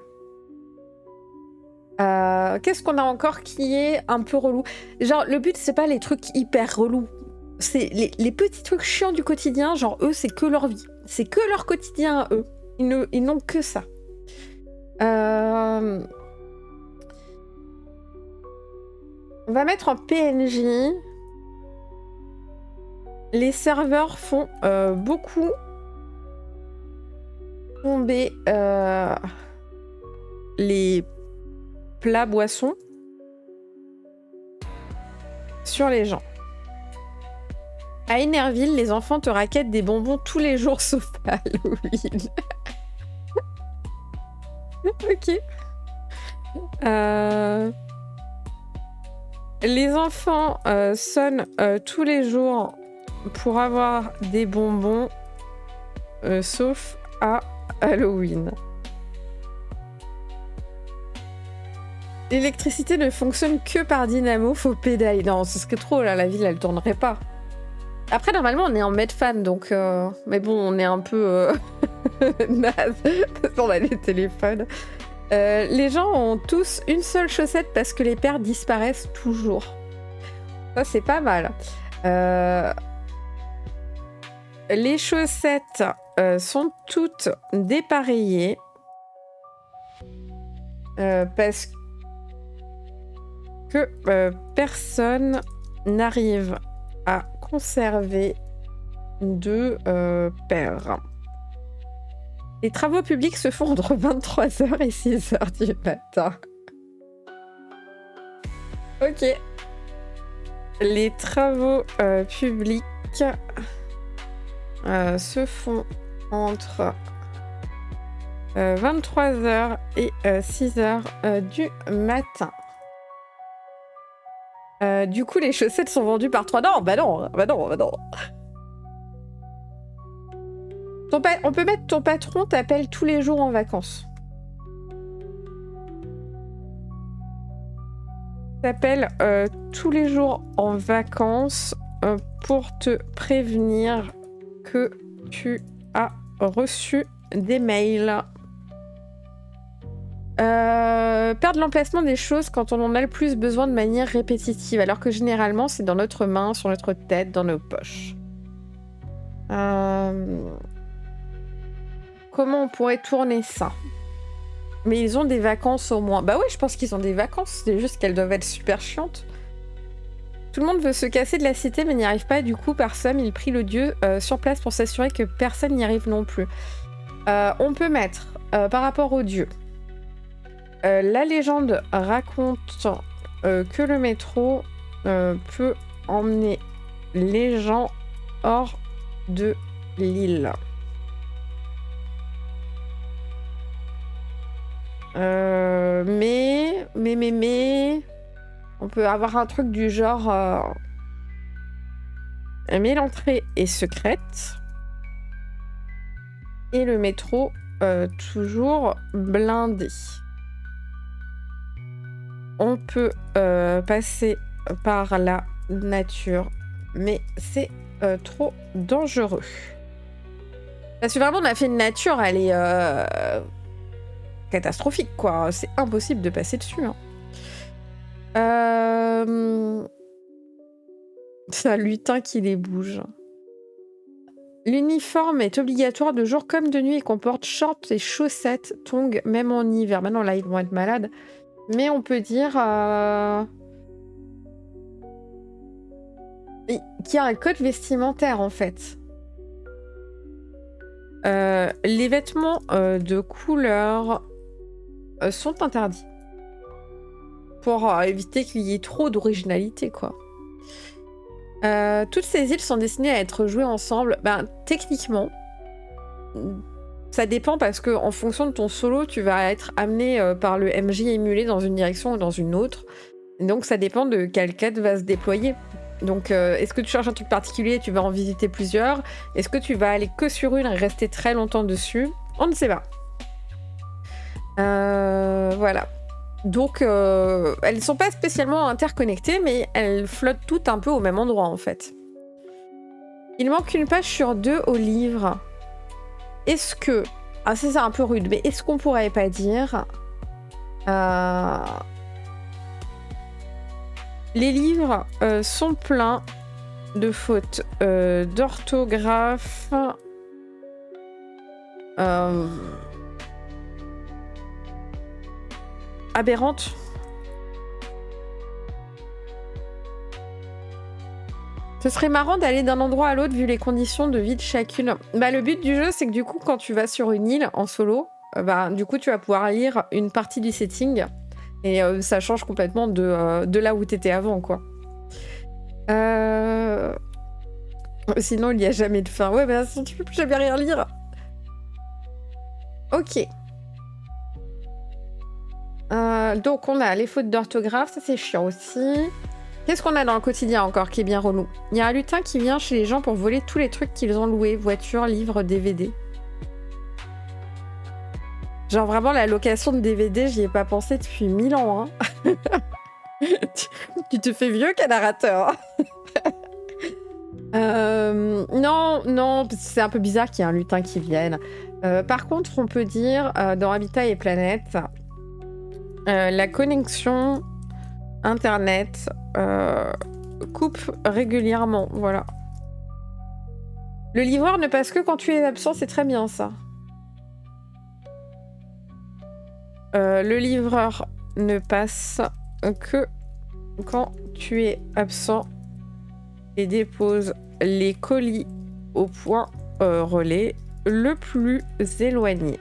Qu'est-ce qu'on a encore qui est un peu relou? Genre, le but, c'est pas les trucs hyper relous. C'est les petits trucs chiants du quotidien. Genre, eux, c'est que leur vie. C'est que leur quotidien à eux. Ils n'ont que ça. On va mettre en PNJ. Les serveurs font beaucoup tomber les plats boissons sur les gens. À Enerville, les enfants te raquettent des bonbons tous les jours sauf à Halloween. Ok. Les enfants sonnent tous les jours pour avoir des bonbons sauf à Halloween. L'électricité ne fonctionne que par dynamo, faut pédaler. Non, ce serait trop là, la ville elle tournerait pas. Après, normalement, on est en Medfan, donc... Mais bon, on est un peu naze, parce qu'on a des téléphones. Les gens ont tous une seule chaussette parce que les paires disparaissent toujours. Ça, c'est pas mal. Les chaussettes sont toutes dépareillées parce que personne n'arrive à conserver deux paires. Les travaux publics se font entre 23h et 6h du matin. Ok. Les travaux publics se font entre 23h et 6h du matin. Du coup, les chaussettes sont vendues par 3. Non, bah non. On peut mettre ton patron t'appelle tous les jours en vacances. T'appelle tous les jours en vacances pour te prévenir que tu as reçu des mails. Perdre l'emplacement des choses quand on en a le plus besoin de manière répétitive, alors que généralement c'est dans notre main, sur notre tête, dans nos poches. Comment on pourrait tourner ça? Mais ils ont des vacances au moins. Bah oui, je pense qu'ils ont des vacances, c'est juste qu'elles doivent être super chiantes. Tout le monde veut se casser de la cité mais n'y arrive pas, du coup par somme il prie le dieu sur place pour s'assurer que personne n'y arrive non plus. On peut mettre, par rapport au dieu, la légende raconte que le métro peut emmener les gens hors de l'île. Mais on peut avoir un truc du genre mais l'entrée est secrète et le métro toujours blindé. On peut passer par la nature, mais c'est trop dangereux. Parce que vraiment, on a fait une nature, elle est catastrophique, quoi. C'est impossible de passer dessus. Hein. C'est un lutin qui les bouge. L'uniforme est obligatoire de jour comme de nuit et comporte shorts et chaussettes, tongs, même en hiver. Maintenant, là, ils vont être malades. Mais on peut dire qu'il y a un code vestimentaire, en fait. Les vêtements de couleur sont interdits. Pour éviter qu'il y ait trop d'originalité, quoi. Toutes ces îles sont destinées à être jouées ensemble. Ben, techniquement, ça dépend parce que en fonction de ton solo, tu vas être amené par le MJ émulé dans une direction ou dans une autre. Donc ça dépend de quelle quête va se déployer. Donc est-ce que tu cherches un truc particulier et tu vas en visiter plusieurs? Est-ce que tu vas aller que sur une et rester très longtemps dessus? On ne sait pas. Voilà. Donc, elles ne sont pas spécialement interconnectées, mais elles flottent toutes un peu au même endroit, en fait. Il manque une page sur 2 au livre. Est-ce que... Ah, ça, c'est un peu rude, mais est-ce qu'on pourrait pas dire... Les livres sont pleins de fautes d'orthographe... aberrante. Ce serait marrant d'aller d'un endroit à l'autre vu les conditions de vie de chacune. Bah, le but du jeu, c'est que du coup, quand tu vas sur une île en solo, du coup, tu vas pouvoir lire une partie du setting et ça change complètement de là où t'étais avant, quoi. Sinon, il n'y a jamais de fin. Ouais, mais sinon, tu peux plus jamais rien lire. Ok. Donc on a les fautes d'orthographe, ça c'est chiant aussi. Qu'est-ce qu'on a dans le quotidien encore qui est bien relou? Il y a un lutin qui vient chez les gens pour voler tous les trucs qu'ils ont loués, voitures, livres, DVD. Genre vraiment la location de DVD, j'y ai pas pensé depuis 1000 ans. Hein. Tu te fais vieux qu'un narrateur. Non, c'est un peu bizarre qu'il y ait un lutin qui vienne. Par contre, on peut dire dans Habitat et Planète, la connexion Internet coupe régulièrement, voilà. Le livreur ne passe que quand tu es absent, c'est très bien ça. Le livreur ne passe que quand tu es absent et dépose les colis au point relais le plus éloigné.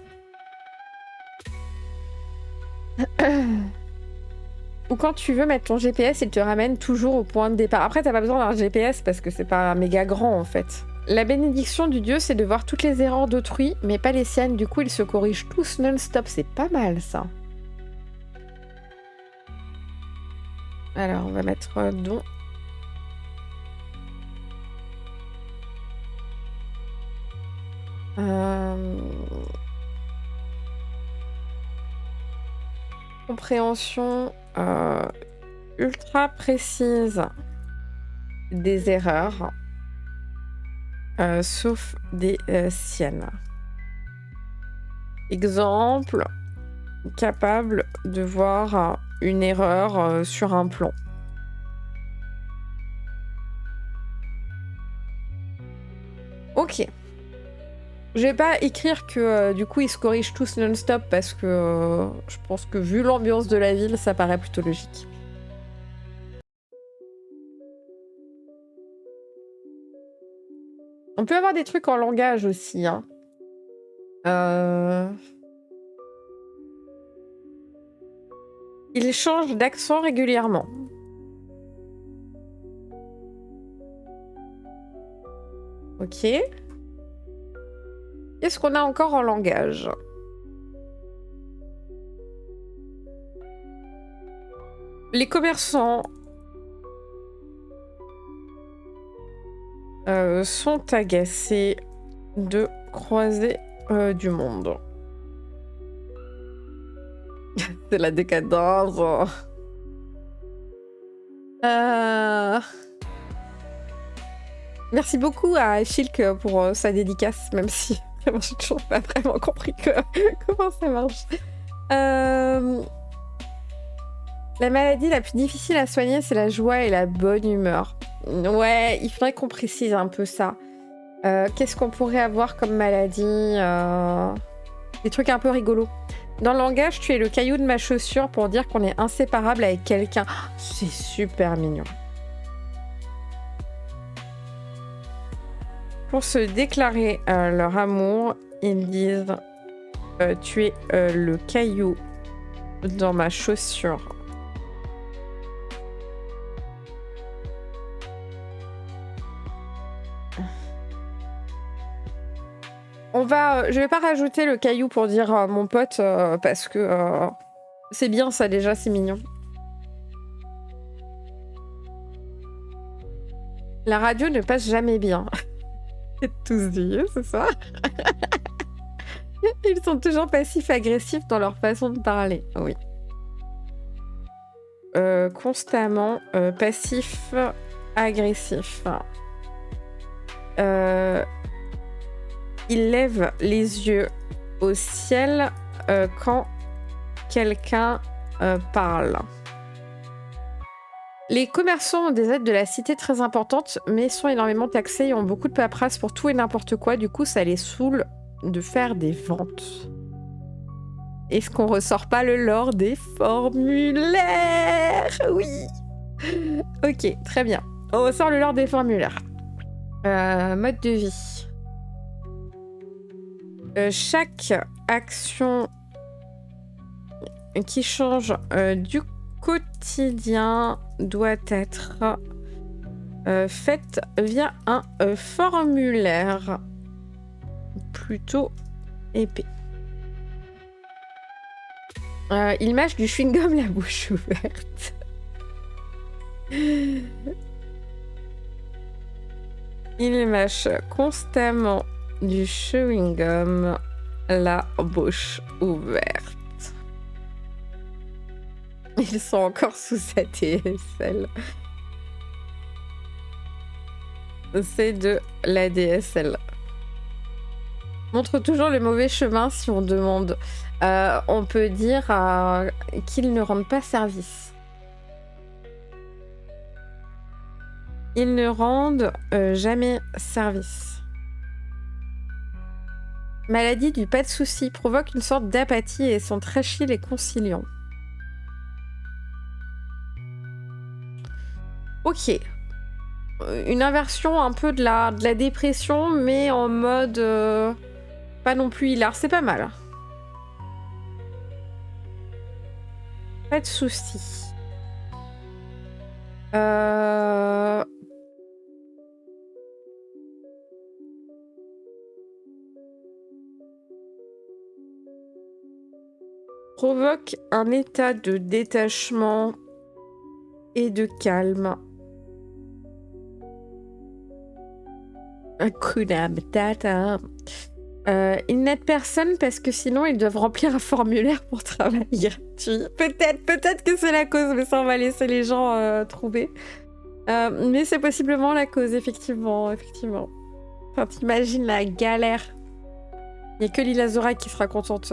Ou quand tu veux mettre ton GPS, il te ramène toujours au point de départ. Après, t'as pas besoin d'un GPS parce que c'est pas méga grand en fait. La bénédiction du dieu, c'est de voir toutes les erreurs d'autrui, mais pas les siennes. Du coup, ils se corrigent tous non-stop. C'est pas mal ça. Alors, on va mettre don. Compréhension ultra précise des erreurs, sauf des siennes. Exemple, capable de voir une erreur sur un plan. Ok. Je vais pas écrire que du coup ils se corrigent tous non-stop parce que je pense que vu l'ambiance de la ville, ça paraît plutôt logique. On peut avoir des trucs en langage aussi. Hein. Ils changent d'accent régulièrement. Ok. Qu'est-ce qu'on a encore en langage? Les commerçants sont agacés de croiser du monde. C'est la décadence. Merci beaucoup à Shilk pour sa dédicace, même si j'ai toujours pas vraiment compris comment ça marche. La maladie la plus difficile à soigner, c'est la joie et la bonne humeur. Ouais, il faudrait qu'on précise un peu ça. Qu'est-ce qu'on pourrait avoir comme maladie Des trucs un peu rigolos. Dans le langage, tu es le caillou de ma chaussure pour dire qu'on est inséparable avec quelqu'un. C'est super mignon. Pour se déclarer leur amour, ils disent tu es le caillou dans ma chaussure. Je vais pas rajouter le caillou pour dire mon pote parce que c'est bien ça déjà, c'est mignon. La radio ne passe jamais bien. Tous dit, c'est ça. Ils sont toujours passifs-agressifs dans leur façon de parler. Oui. Constamment passif-agressif. Il lève les yeux au ciel quand quelqu'un parle. Les commerçants ont des aides de la cité très importantes, mais sont énormément taxés et ont beaucoup de paperasse pour tout et n'importe quoi. Du coup, ça les saoule de faire des ventes. Est-ce qu'on ressort pas le lore des formulaires? Oui. Ok, très bien. On ressort le lore des formulaires. Mode de vie. Chaque action qui change du quotidien doit être faite via un formulaire plutôt épais. Il mâche du chewing-gum la bouche ouverte. Il mâche constamment du chewing-gum la bouche ouverte. Ils sont encore sous sa DSL. C'est de la DSL. Montre toujours le mauvais chemin si on demande. On peut dire qu'ils ne rendent pas service. Ils ne rendent jamais service. Maladie du pas de souci provoque une sorte d'apathie et sont très chill et conciliants. Ok. Une inversion un peu de la dépression, mais en mode pas non plus hilar. C'est pas mal. Pas de soucis. Provoque un état de détachement et de calme. Hakuna Matata. Ils n'aident personne parce que sinon ils doivent remplir un formulaire pour travail gratuit. Peut-être que c'est la cause, mais ça on va laisser les gens trouver. Mais c'est possiblement la cause, effectivement. Enfin, t'imagines la galère. Il n'y a que Lila Zora qui sera contente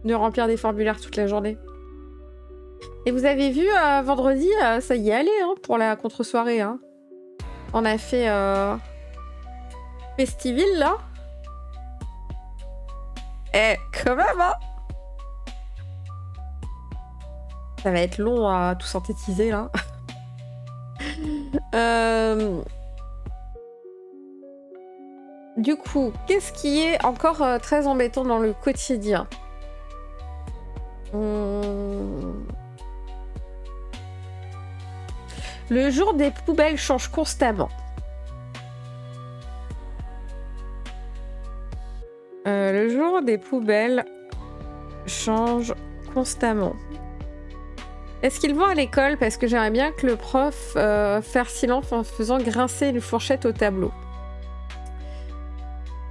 de remplir des formulaires toute la journée. Et vous avez vu, vendredi, ça y est allé pour la contre-soirée. Hein. On a fait Festiville, là. Quand même, hein. Ça va être long à tout synthétiser, là. Du coup, qu'est-ce qui est encore très embêtant dans le quotidien ? Le jour des poubelles change constamment. Le jour des poubelles change constamment. Est-ce qu'ils vont à l'école? Parce que j'aimerais bien que le prof faire silence en faisant grincer une fourchette au tableau.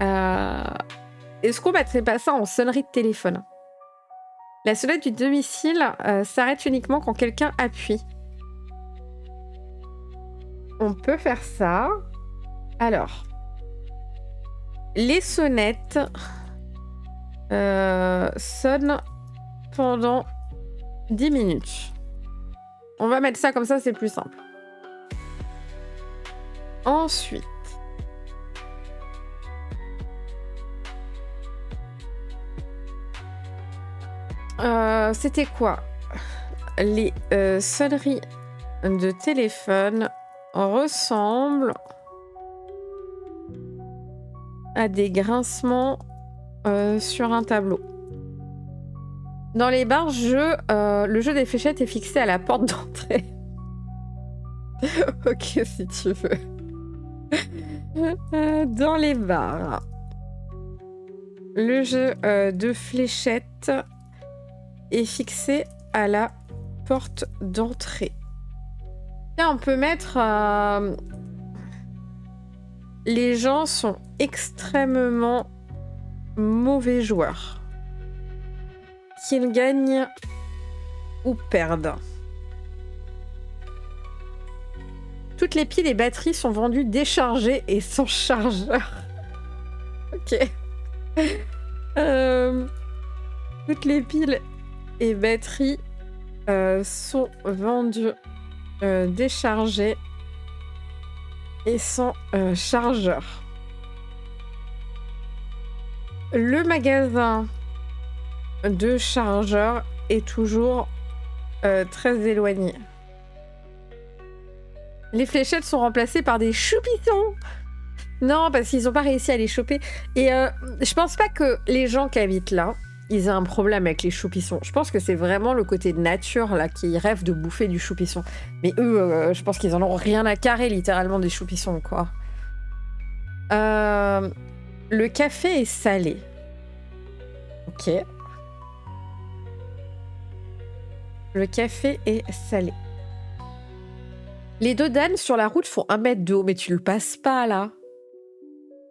Est-ce qu'on mettrait pas ça en sonnerie de téléphone? La sonnette du domicile s'arrête uniquement quand quelqu'un appuie. On peut faire ça. Alors, les sonnettes sonnent pendant 10 minutes. On va mettre ça comme ça, c'est plus simple. Ensuite, c'était quoi? Les sonneries de téléphone ressemblent à des grincements sur un tableau. Dans les bars, le jeu des fléchettes est fixé à la porte d'entrée. Ok, si tu veux. Dans les bars, le jeu de fléchettes est fixé à la porte d'entrée. Là, on peut mettre... les gens sont extrêmement mauvais joueurs. Qu'ils gagnent ou perdent. Toutes les piles et batteries sont vendues déchargées et sans chargeur. Ok. Toutes les piles et batteries sont vendues déchargées et sans chargeur. Le magasin de chargeurs est toujours très éloigné. Les fléchettes sont remplacées par des choupissons. Non, parce qu'ils n'ont pas réussi à les choper. Et je pense pas que les gens qui habitent là, ils aient un problème avec les choupissons. Je pense que c'est vraiment le côté nature là qui rêve de bouffer du choupisson. Mais eux, je pense qu'ils en ont rien à carrer littéralement des choupissons, quoi. Le café est salé. Ok. Le café est salé. Les dodanes sur la route font 1 mètre de haut, mais tu le passes pas, là.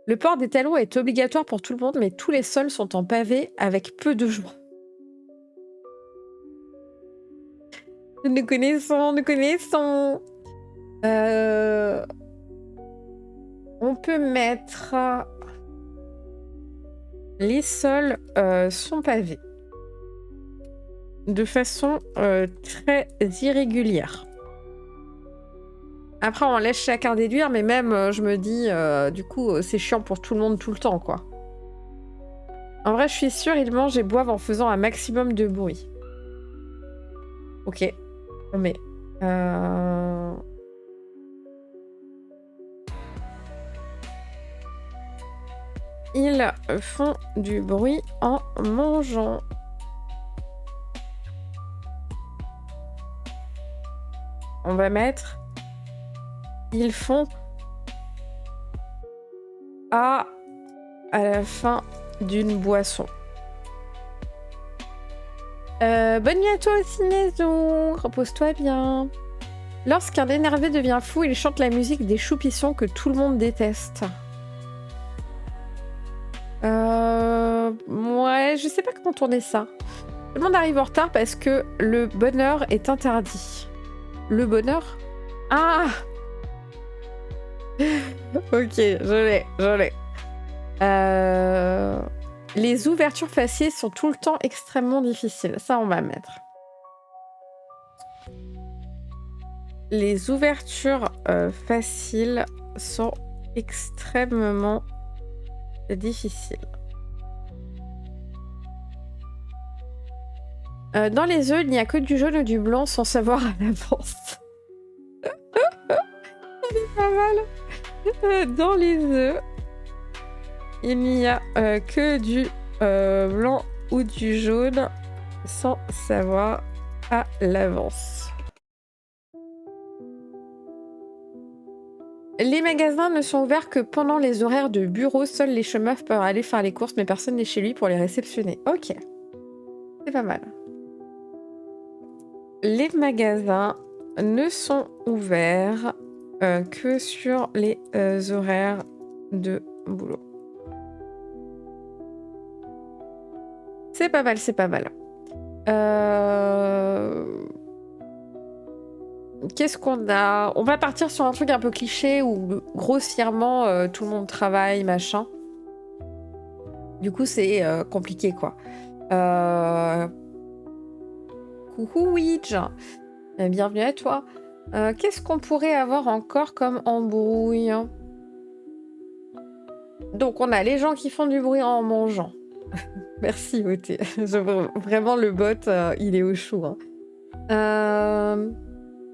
Le port des talons est obligatoire pour tout le monde, mais tous les sols sont en pavé avec peu de joints. Nous connaissons. On peut mettre... les sols sont pavés. De façon très irrégulière. Après, on laisse chacun déduire, mais même, je me dis, du coup, c'est chiant pour tout le monde tout le temps, quoi. En vrai, je suis sûre, ils mangent et boivent en faisant un maximum de bruit. Ok. On met... Ils font du bruit en mangeant. On va mettre... Ils font à la fin d'une boisson. Bonne nuit à toi aussi, Nézou. Repose-toi bien. Lorsqu'un énervé devient fou, il chante la musique des choupissons que tout le monde déteste. Ouais, je sais pas comment tourner ça. Tout le monde arrive en retard parce que le bonheur est interdit. Le bonheur? Ah! Ok, je l'ai. Les ouvertures faciès sont tout le temps extrêmement difficiles. Ça, on va mettre. Les ouvertures faciles sont extrêmement difficiles. Dans les œufs, il n'y a que du jaune ou du blanc sans savoir à l'avance. C'est pas mal. Dans les œufs, il n'y a que du blanc ou du jaune sans savoir à l'avance. Les magasins ne sont ouverts que pendant les horaires de bureau. Seuls les chômeurs peuvent aller faire les courses, mais personne n'est chez lui pour les réceptionner. Ok. C'est pas mal. Les magasins ne sont ouverts que sur les horaires de boulot. C'est pas mal, c'est pas mal. Qu'est-ce qu'on a? On va partir sur un truc un peu cliché où grossièrement tout le monde travaille, machin. Du coup, c'est compliqué, quoi. Coucou Widge, bienvenue à toi. Qu'est-ce qu'on pourrait avoir encore comme embrouille? Donc, on a les gens qui font du bruit en mangeant. Merci, OT. Vraiment, le bot, il est au chou. Hein.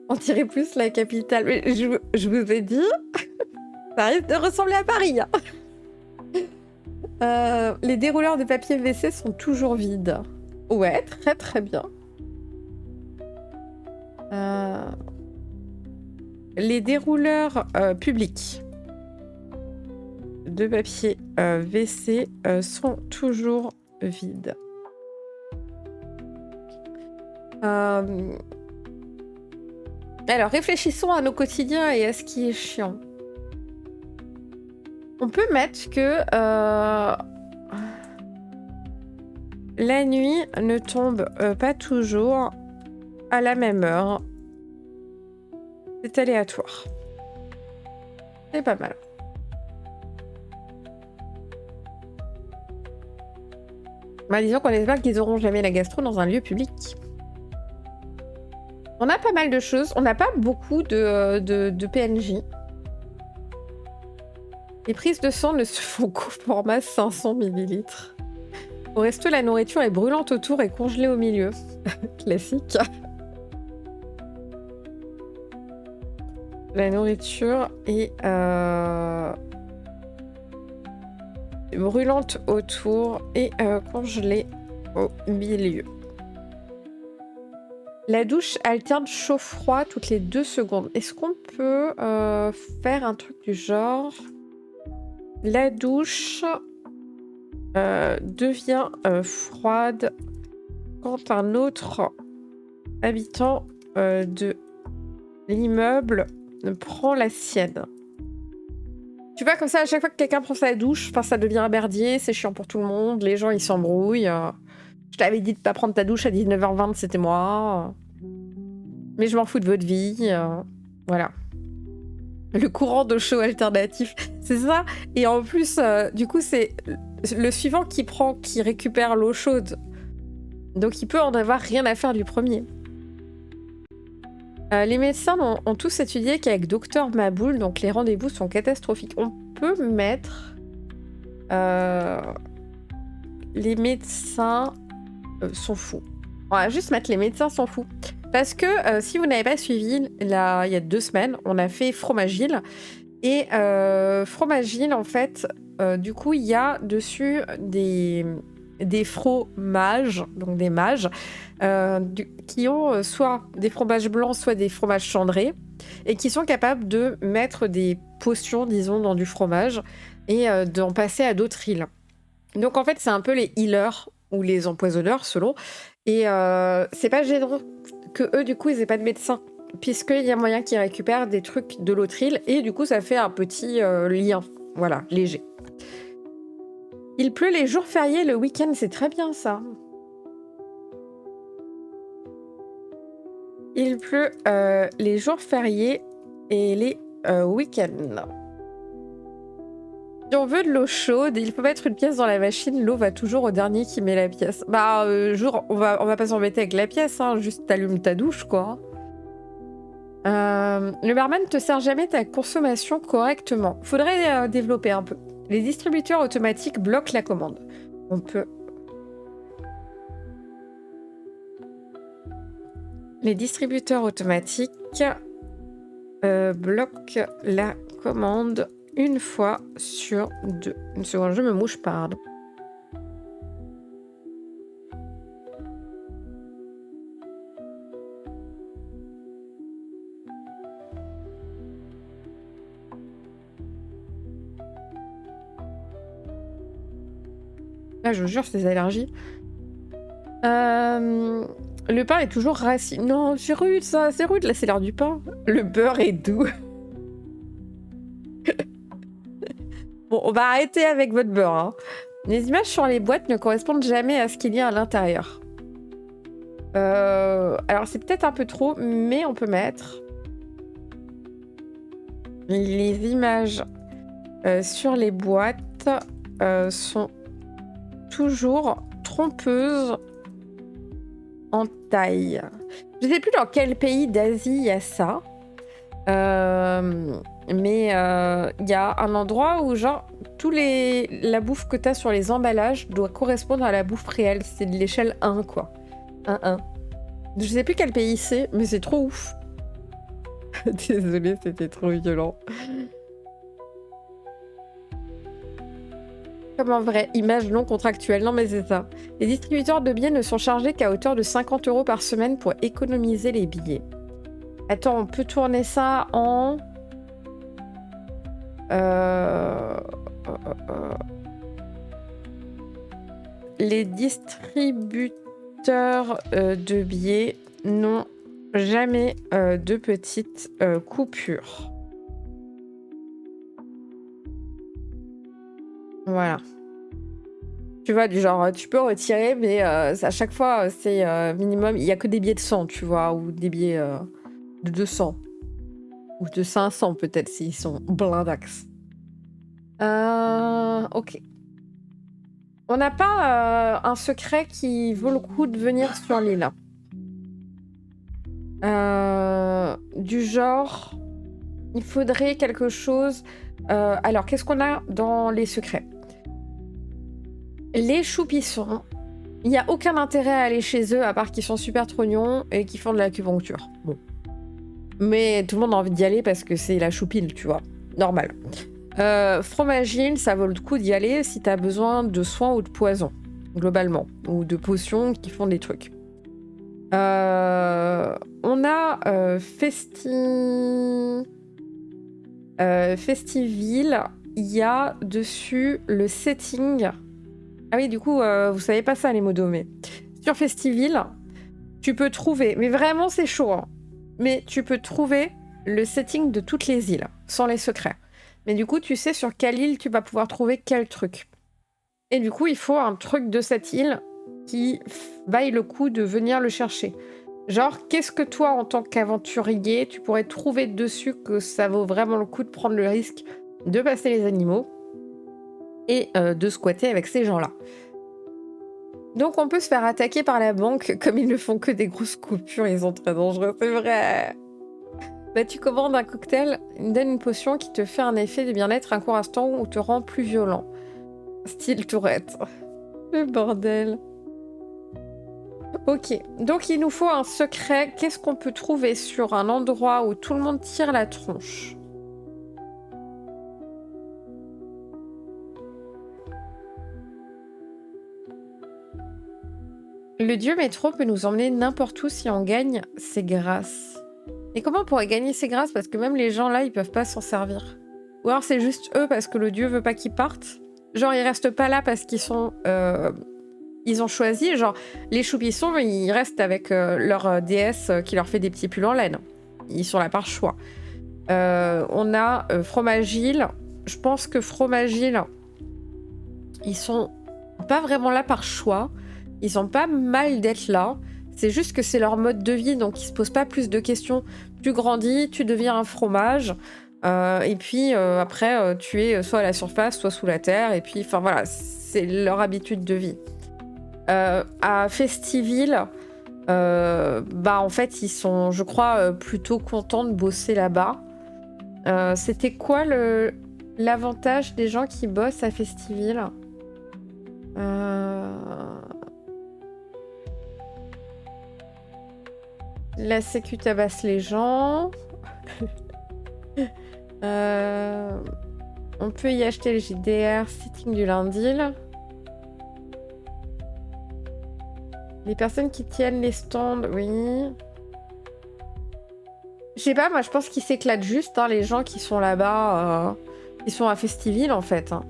On dirait plus la capitale. Mais je vous ai dit, ça risque de ressembler à Paris. Hein. Les dérouleurs de papier WC sont toujours vides. Ouais, très très bien. Les dérouleurs publics de papier WC sont toujours vides. Alors, réfléchissons à nos quotidiens et à ce qui est chiant. On peut mettre que la nuit ne tombe pas toujours à la même heure. C'est aléatoire. C'est pas mal. Bah, disons qu'on espère qu'ils auront jamais la gastro dans un lieu public. On a pas mal de choses. On n'a pas beaucoup de PNJ. Les prises de sang ne se font qu'au format 500 ml. Au resto, la nourriture est brûlante autour et congelée au milieu. Classique. La nourriture est brûlante autour et congelée au milieu. La douche alterne chaud-froid toutes les 2 secondes. Est-ce qu'on peut faire un truc du genre... La douche devient froide quand un autre habitant de l'immeuble prend la sienne. Tu vois, comme ça, à chaque fois que quelqu'un prend sa douche, ça devient un merdier, c'est chiant pour tout le monde, les gens, ils s'embrouillent. Je t'avais dit de pas prendre ta douche à 19h20, c'était moi. Mais je m'en fous de votre vie. Voilà. Le courant d'eau chaud alternatif, c'est ça. Et en plus, du coup, c'est le suivant qui récupère l'eau chaude. Donc il peut en avoir rien à faire du premier. Les médecins ont tous étudié qu'avec Docteur Maboul, donc les rendez-vous sont catastrophiques. On peut mettre... les médecins sont fous. On va juste mettre les médecins sont fous. Parce que si vous n'avez pas suivi, là, il y a 2 semaines, on a fait Fromagile. Et Fromagile, en fait, du coup, il y a dessus des fromages, donc des mages, qui ont soit des fromages blancs, soit des fromages cendrés, et qui sont capables de mettre des potions, disons, dans du fromage, et d'en passer à d'autres îles. Donc, en fait, c'est un peu les healers, ou les empoisonneurs, selon. Et c'est pas gênant que eux, du coup, ils aient pas de médecin, puisqu'il y a moyen qu'ils récupèrent des trucs de l'autre île, et du coup, ça fait un petit lien, voilà, léger. Il pleut les jours fériés, le week-end, c'est très bien, ça. Il pleut les jours fériés et les week-ends. Si on veut de l'eau chaude, il faut mettre une pièce dans la machine. L'eau va toujours au dernier qui met la pièce. Bah, on va pas s'embêter avec la pièce, hein, juste t'allumes ta douche, quoi. Le barman te sert jamais ta consommation correctement. Faudrait développer un peu. Les distributeurs automatiques bloquent la commande. On peut... Les distributeurs automatiques bloquent la commande une fois sur 2. Une seconde, je me mouche, pardon. Ah, je vous jure, c'est des allergies. Le pain est toujours rassis. Non, c'est rude, ça. C'est rude, là, c'est l'heure du pain. Le beurre est doux. Bon, on va arrêter avec votre beurre. Hein. Les images sur les boîtes ne correspondent jamais à ce qu'il y a à l'intérieur. Alors, c'est peut-être un peu trop, mais on peut mettre... Les images sur les boîtes sont toujours trompeuses en taille. Je ne sais plus dans quel pays d'Asie il y a ça. Mais il y a un endroit où, genre, la bouffe que t'as sur les emballages doit correspondre à la bouffe réelle. C'est de l'échelle 1, quoi. 1-1. Je sais plus quel pays c'est, mais c'est trop ouf. Désolée, c'était trop violent. Comme en vrai, image non contractuelle. Non, mais c'est ça. Les distributeurs de billets ne sont chargés qu'à hauteur de 50 € par semaine pour économiser les billets. Attends, on peut tourner ça en... Les distributeurs de billets n'ont jamais de petites coupures. Voilà. Tu vois, du genre, tu peux retirer, mais à chaque fois, c'est minimum... Il n'y a que des billets de 100, tu vois, ou des billets de 200. Ou de 500, peut-être, s'ils sont blindax. Ok. On n'a pas un secret qui vaut le coup de venir sur l'île. Du genre, il faudrait quelque chose... alors, qu'est-ce qu'on a dans les secrets? Les choupissons, il n'y a aucun intérêt à aller chez eux, à part qu'ils sont super trognons et qu'ils font de l'acupuncture. Bon. Mais tout le monde a envie d'y aller parce que c'est la choupine, tu vois. Normal. Fromagile, ça vaut le coup d'y aller si t'as besoin de soins ou de poisons, globalement. Ou de potions qui font des trucs. On a Festiville. Il y a dessus le setting. Ah oui, du coup, vous savez pas ça, les modos, mais... Sur Festiville, tu peux trouver... Mais vraiment, c'est chaud, hein. Mais tu peux trouver le setting de toutes les îles, sans les secrets. Mais du coup, tu sais sur quelle île tu vas pouvoir trouver quel truc. Et du coup, il faut un truc de cette île qui vaille le coup de venir le chercher. Genre, qu'est-ce que toi, en tant qu'aventurier, tu pourrais trouver dessus que ça vaut vraiment le coup de prendre le risque de passer les animaux et de squatter avec ces gens-là. Donc on peut se faire attaquer par la banque, comme ils ne font que des grosses coupures, ils sont très dangereux, c'est vrai. Bah tu commandes un cocktail, il donne une potion qui te fait un effet de bien-être un court instant ou te rend plus violent. Style Tourette. Le bordel. Ok, donc il nous faut un secret. Qu'est-ce qu'on peut trouver sur un endroit où tout le monde tire la tronche? Le dieu métro peut nous emmener n'importe où si on gagne ses grâces. Et comment on pourrait gagner ses grâces? Parce que même les gens là, ils peuvent pas s'en servir. Ou alors c'est juste eux parce que le dieu veut pas qu'ils partent. Genre ils restent pas là parce qu'ils sont... Ils ont choisi, genre les choupissons, ils restent avec leur déesse qui leur fait des petits pulls en laine. Ils sont là par choix. On a Fromagile. Je pense que Fromagile, ils sont pas vraiment là par choix. Ils ont pas mal d'être là. C'est juste que c'est leur mode de vie, donc ils se posent pas plus de questions. Tu grandis, tu deviens un fromage. Et puis après, tu es soit à la surface, soit sous la terre. Et puis, enfin voilà, c'est leur habitude de vie. À Festiville, bah en fait, ils sont, je crois, plutôt contents de bosser là-bas. C'était quoi l'avantage des gens qui bossent à Festiville? La sécu tabasse les gens. On peut y acheter le JDR, sitting du lundi. Les personnes qui tiennent les stands, oui. Je sais pas, moi je pense qu'ils s'éclatent juste, hein, les gens qui sont là-bas. Ils sont à Festiville en fait. Hein.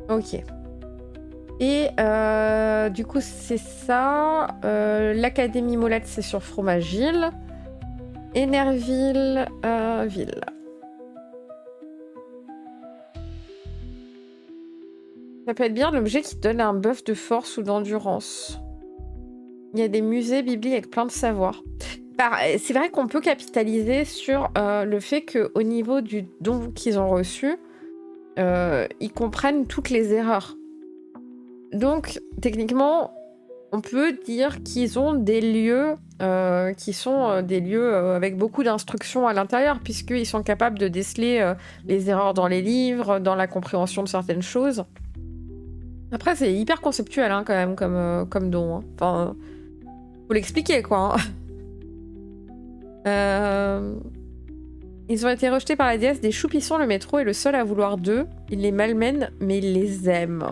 Ok. Et du coup, c'est ça. L'Académie Molette, c'est sur Fromagile. Énerville, ville. Ça peut être bien l'objet qui donne un buff de force ou d'endurance. Il y a des musées bibliques avec plein de savoirs. C'est vrai qu'on peut capitaliser sur le fait qu'au niveau du don qu'ils ont reçu, ils comprennent toutes les erreurs. Donc, techniquement, on peut dire qu'ils ont des lieux qui sont des lieux avec beaucoup d'instructions à l'intérieur, puisqu'ils sont capables de déceler les erreurs dans les livres, dans la compréhension de certaines choses. Après, c'est hyper conceptuel hein, quand même comme don. Hein. Enfin, faut l'expliquer quoi. Hein. Ils ont été rejetés par la déesse des choupissons, le métro est le seul à vouloir d'eux. Il les malmène, mais il les aime.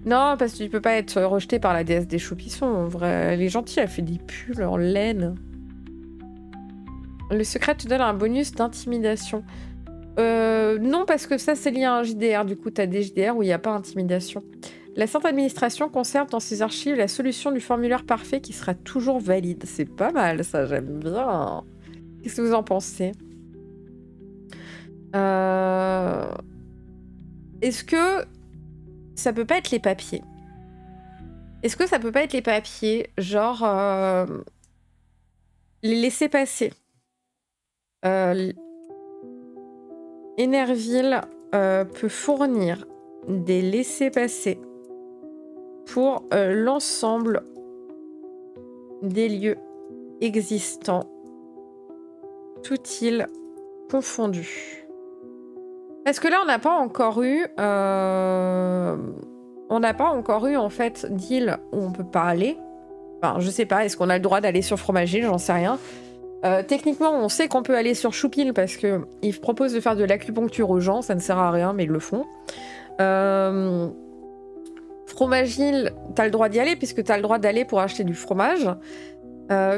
Non, parce que tu peux pas être rejeté par la déesse des choupissons. En vrai, elle est gentille, elle fait des pulls en laine. Le secret te donne un bonus d'intimidation. Non, parce que ça, c'est lié à un JDR. Du coup, t'as des JDR où il n'y a pas intimidation. La Sainte Administration conserve dans ses archives la solution du formulaire parfait qui sera toujours valide. C'est pas mal, ça, j'aime bien. Qu'est-ce que vous en pensez? Est-ce que ça peut pas être les papiers? Est-ce que ça peut pas être les papiers, genre les laisser passer? Enerville peut fournir des laissez-passer pour l'ensemble des lieux existants, toutes îles confondues. Parce que là, on n'a pas encore eu... on n'a pas encore eu, en fait, d'île où on peut pas aller. Enfin, je sais pas, est-ce qu'on a le droit d'aller sur Fromagile? J'en sais rien. Techniquement, on sait qu'on peut aller sur Choupil parce qu'ils proposent de faire de l'acupuncture aux gens. Ça ne sert à rien, mais ils le font. Fromagile, t'as le droit d'y aller puisque t'as le droit d'aller pour acheter du fromage.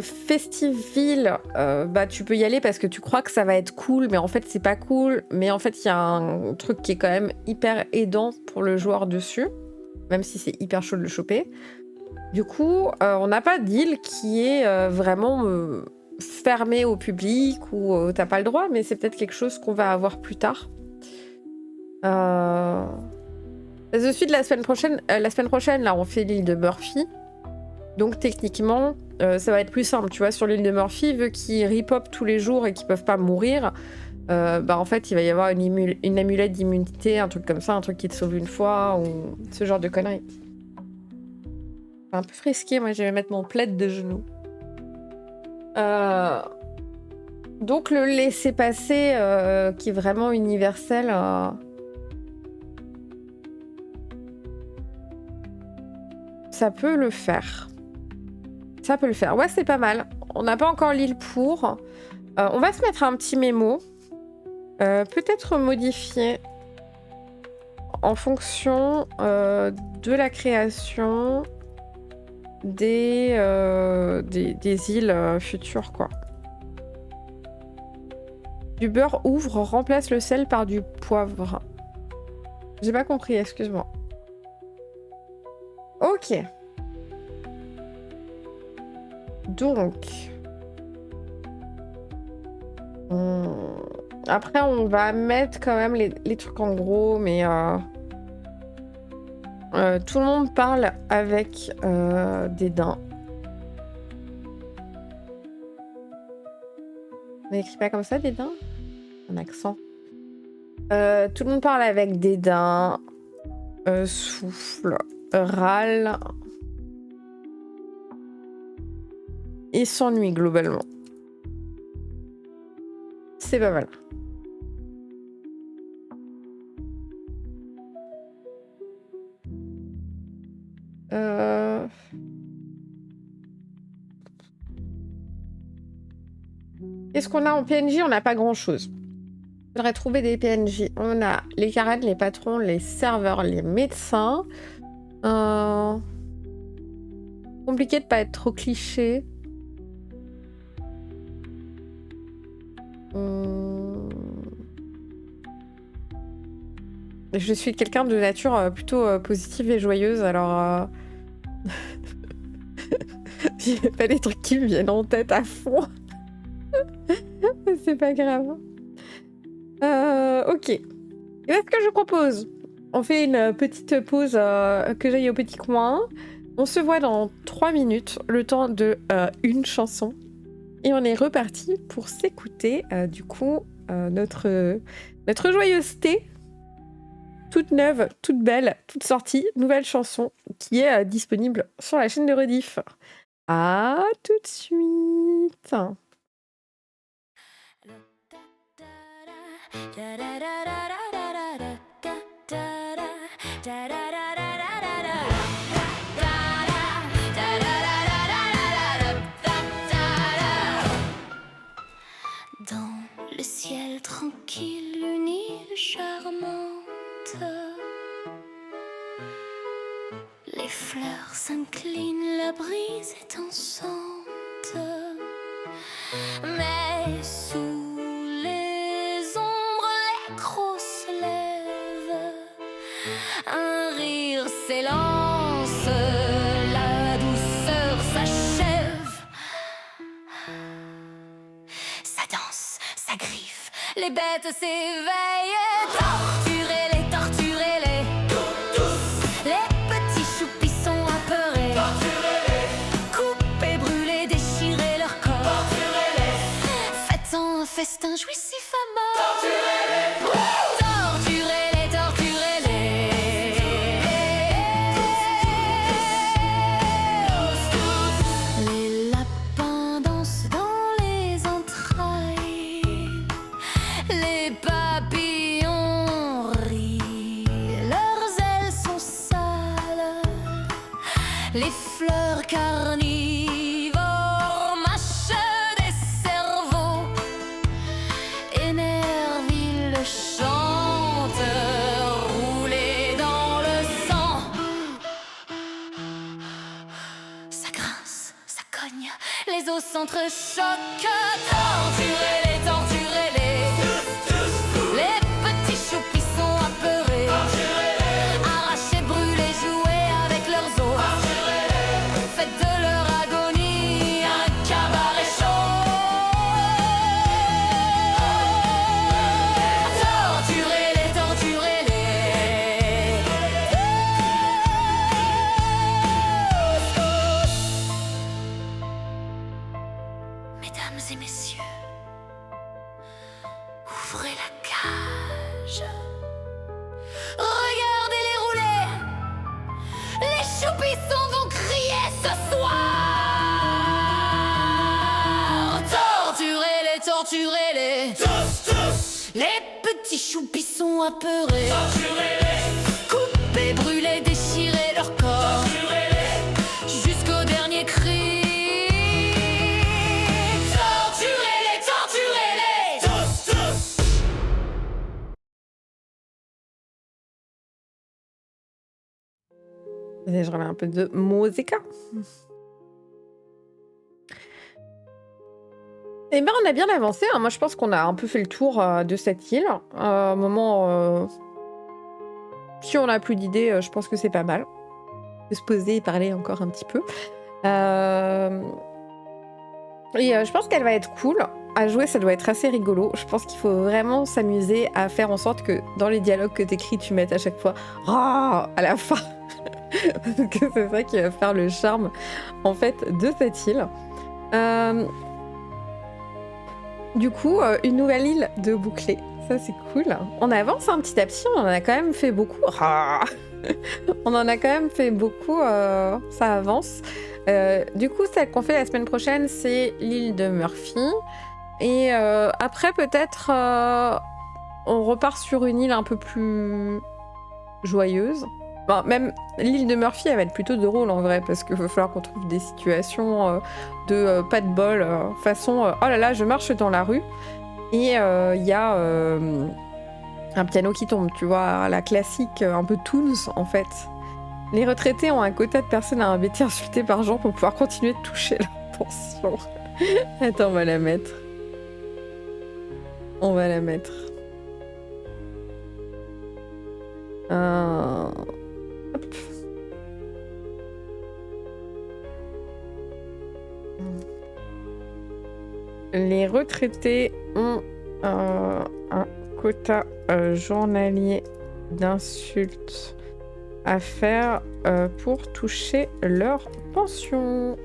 Festiville, bah tu peux y aller parce que tu crois que ça va être cool, mais en fait c'est pas cool. Mais en fait il y a un truc qui est quand même hyper aidant pour le joueur dessus, même si c'est hyper chaud de le choper. Du coup, on n'a pas d'île qui est vraiment fermée au public ou t'as pas le droit, mais c'est peut-être quelque chose qu'on va avoir plus tard. The Suite de la semaine prochaine, là on fait l'île de Murphy. Donc techniquement, ça va être plus simple, tu vois, sur l'île de Murphy, vu qu'ils repop tous les jours et qu'ils peuvent pas mourir, bah en fait, il va y avoir une amulette d'immunité, un truc comme ça, un truc qui te sauve une fois, ou ce genre de conneries. C'est un peu frisqué, moi, je vais mettre mon plaid de genoux. Donc le laisser-passer, qui est vraiment universel... ça peut le faire. Ça peut le faire. Ouais, c'est pas mal. On n'a pas encore l'île pour. On va se mettre un petit mémo. Peut-être modifier en fonction de la création des îles futures, quoi. Du beurre ouvre, remplace le sel par du poivre. J'ai pas compris, excuse-moi. Ok. Donc. Après, on va mettre quand même les trucs en gros, mais tout le monde parle avec dédain. On n'écrit pas comme ça, dédain? Un accent. Tout le monde parle avec dédain, souffle, râle et s'ennuie globalement. C'est pas mal. Qu'est-ce qu'on a en PNJ? On n'a pas grand-chose. Il faudrait trouver des PNJ. On a les Karen, les patrons, les serveurs, les médecins. Compliqué de pas être trop cliché. Je suis quelqu'un de nature plutôt positive et joyeuse, alors j'ai pas des trucs qui me viennent en tête à fond. C'est pas grave. Ok. Qu'est-ce que je propose? On fait une petite pause, que j'aille au petit coin. On se voit dans 3 minutes, le temps de une chanson. Et on est reparti pour s'écouter, du coup, notre joyeuseté. toute neuve, toute belle, toute sortie, nouvelle chanson qui est disponible sur la chaîne de Rediff. À tout de suite. Dans le ciel tranquille, une île charmante. Les fleurs s'inclinent, la brise est dansante. Mais sous les ombres, les crocs se lèvent. Un rire s'élance, la douceur s'achève. Ça danse, ça griffe, les bêtes s'éveillent. Torturez-les, torturez-les. Les petits choupis sont apeurés. Coupez, brûlez, déchirez leur corps. Faites-en un festin jouissif à mort. Torturez-les, torturez-les. Les lapins dansent dans les entrailles. Les papillons rient, leurs ailes sont sales. Les fleurs carnivores mâchent des cerveaux. Énerville chante, roulé dans le sang. Ça grince, ça cogne, les os s'entrechoquent. Torturez-les, torturez-les. Les petits choupis sont apeurés. Arrachez, brûlez, jouez avec leurs os. Faites de leur agonie un cabaret chaud. Torturez-les, torturez-les. Mesdames et messieurs, ouvrez la cage. Regardez-les rouler. Les choupissons vont crier ce soir. Torturez-les, torturez-les. Les petits choupissons apeurés. Coupez, brûlez, déchirez leur corps. Jusqu'au dernier cri. Torturez-les, torturez-les. Je remets un peu de musique. Eh bien, on a bien avancé. Hein. Moi, je pense qu'on a un peu fait le tour de cette île. À un moment, si on n'a plus d'idées, je pense que c'est pas mal de se poser et parler encore un petit peu. Je pense qu'elle va être cool. À jouer, ça doit être assez rigolo. Je pense qu'il faut vraiment s'amuser à faire en sorte que dans les dialogues que t'écris, tu mettes à chaque fois « Ah !» à la fin. Parce que c'est ça qui va faire le charme, en fait, de cette île. Du coup, une nouvelle île de boucler. Ça, c'est cool. On avance un petit à petit. On en a quand même fait beaucoup. On en a quand même fait beaucoup. Ça avance. Du coup, celle qu'on fait la semaine prochaine, c'est l'île de Murphy. Et après, peut-être, on repart sur une île un peu plus joyeuse. Bon, même l'île de Murphy, elle va être plutôt drôle en vrai, parce qu'il va falloir qu'on trouve des situations de pas de bol, façon oh là là, je marche dans la rue et il y a un piano qui tombe, tu vois, la classique, un peu Toons en fait. Les retraités ont un quota de personnes à embêter, insultées par jour pour pouvoir continuer de toucher leur pension. Attends, on va la mettre. On va la mettre. Hop. Les retraités ont un quota journalier d'insultes à faire pour toucher leur pension.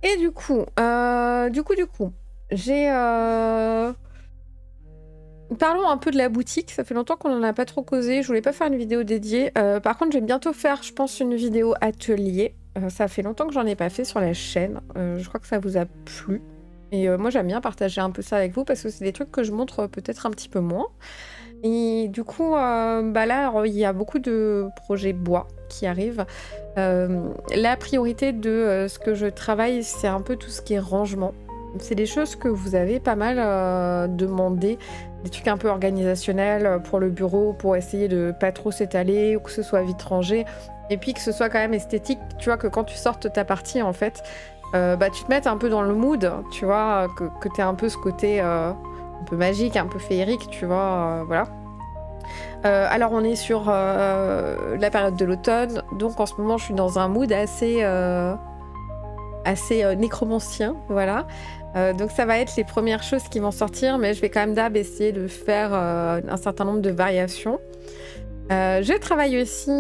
Et du coup, j'ai Parlons un peu de la boutique, ça fait longtemps qu'on n'en a pas trop causé, je voulais pas faire une vidéo dédiée. Par contre, je vais bientôt faire, je pense, une vidéo atelier. Ça fait longtemps que j'en ai pas fait sur la chaîne, je crois que ça vous a plu. Et moi, j'aime bien partager un peu ça avec vous parce que c'est des trucs que je montre peut-être un petit peu moins. Et du coup, bah là, il y a beaucoup de projets bois qui arrivent. La priorité de ce que je travaille, c'est un peu tout ce qui est rangement. C'est des choses que vous avez pas mal demandé, des trucs un peu organisationnels pour le bureau, pour essayer de pas trop s'étaler ou que ce soit vite rangé. Et puis que ce soit quand même esthétique, tu vois, que quand tu sortes ta partie, en fait, bah, tu te mettes un peu dans le mood, tu vois, que tu aies un peu ce côté un peu magique, un peu féerique, tu vois, voilà. Alors on est sur la période de l'automne, donc en ce moment je suis dans un mood assez nécromancien, voilà. Donc ça va être les premières choses qui vont sortir, mais je vais quand même d'abord essayer de faire un certain nombre de variations. Je travaille aussi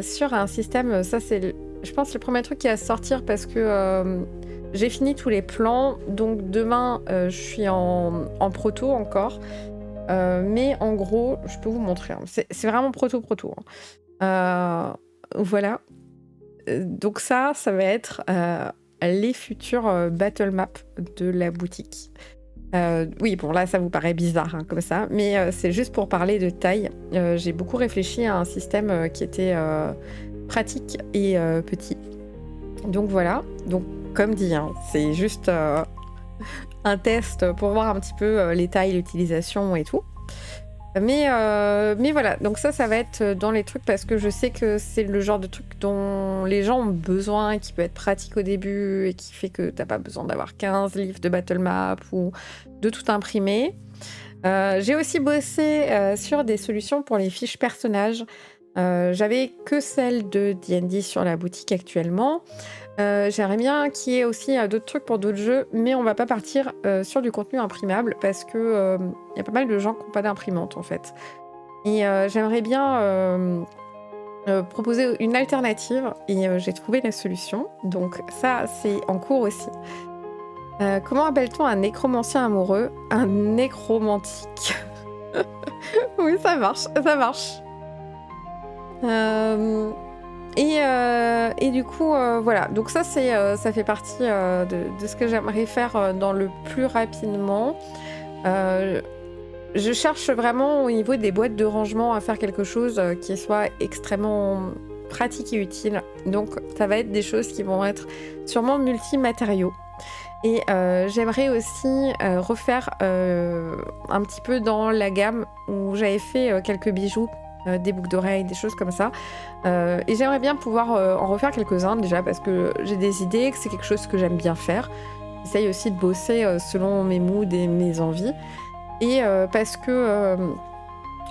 sur un système, ça c'est, je pense, le premier truc qui va sortir parce que j'ai fini tous les plans, donc demain je suis en proto encore. Mais en gros, je peux vous montrer, hein. C'est vraiment proto. Hein. Voilà. Donc ça va être les futures battle maps de la boutique. Oui, bon là, ça vous paraît bizarre hein, comme ça, mais c'est juste pour parler de taille. J'ai beaucoup réfléchi à un système qui était pratique et petit. Donc voilà. Donc comme dit, hein, c'est juste un test pour voir un petit peu les tailles, l'utilisation et tout. Mais voilà, donc ça va être dans les trucs parce que je sais que c'est le genre de truc dont les gens ont besoin, qui peut être pratique au début et qui fait que t'as pas besoin d'avoir 15 livres de battle map ou de tout imprimer. J'ai aussi bossé sur des solutions pour les fiches personnages. J'avais que celle de D&D sur la boutique actuellement. J'aimerais bien qu'il y ait aussi d'autres trucs pour d'autres jeux, mais on va pas partir sur du contenu imprimable parce que y a pas mal de gens qui n'ont pas d'imprimante en fait. Et j'aimerais bien proposer une alternative et j'ai trouvé la solution. Donc ça, c'est en cours aussi. Comment appelle-t-on un nécromancien amoureux? Un nécromantique. Oui, ça marche. Et du coup, voilà. Donc ça, ça fait partie de ce que j'aimerais faire dans le plus rapidement. Je cherche vraiment au niveau des boîtes de rangement à faire quelque chose qui soit extrêmement pratique et utile. Donc ça va être des choses qui vont être sûrement multimatériaux. Et j'aimerais aussi refaire un petit peu dans la gamme où j'avais fait quelques bijoux. Des boucles d'oreilles, des choses comme ça. Et j'aimerais bien pouvoir en refaire quelques-uns déjà parce que j'ai des idées, que c'est quelque chose que j'aime bien faire. J'essaye aussi de bosser selon mes moods et mes envies. Et parce que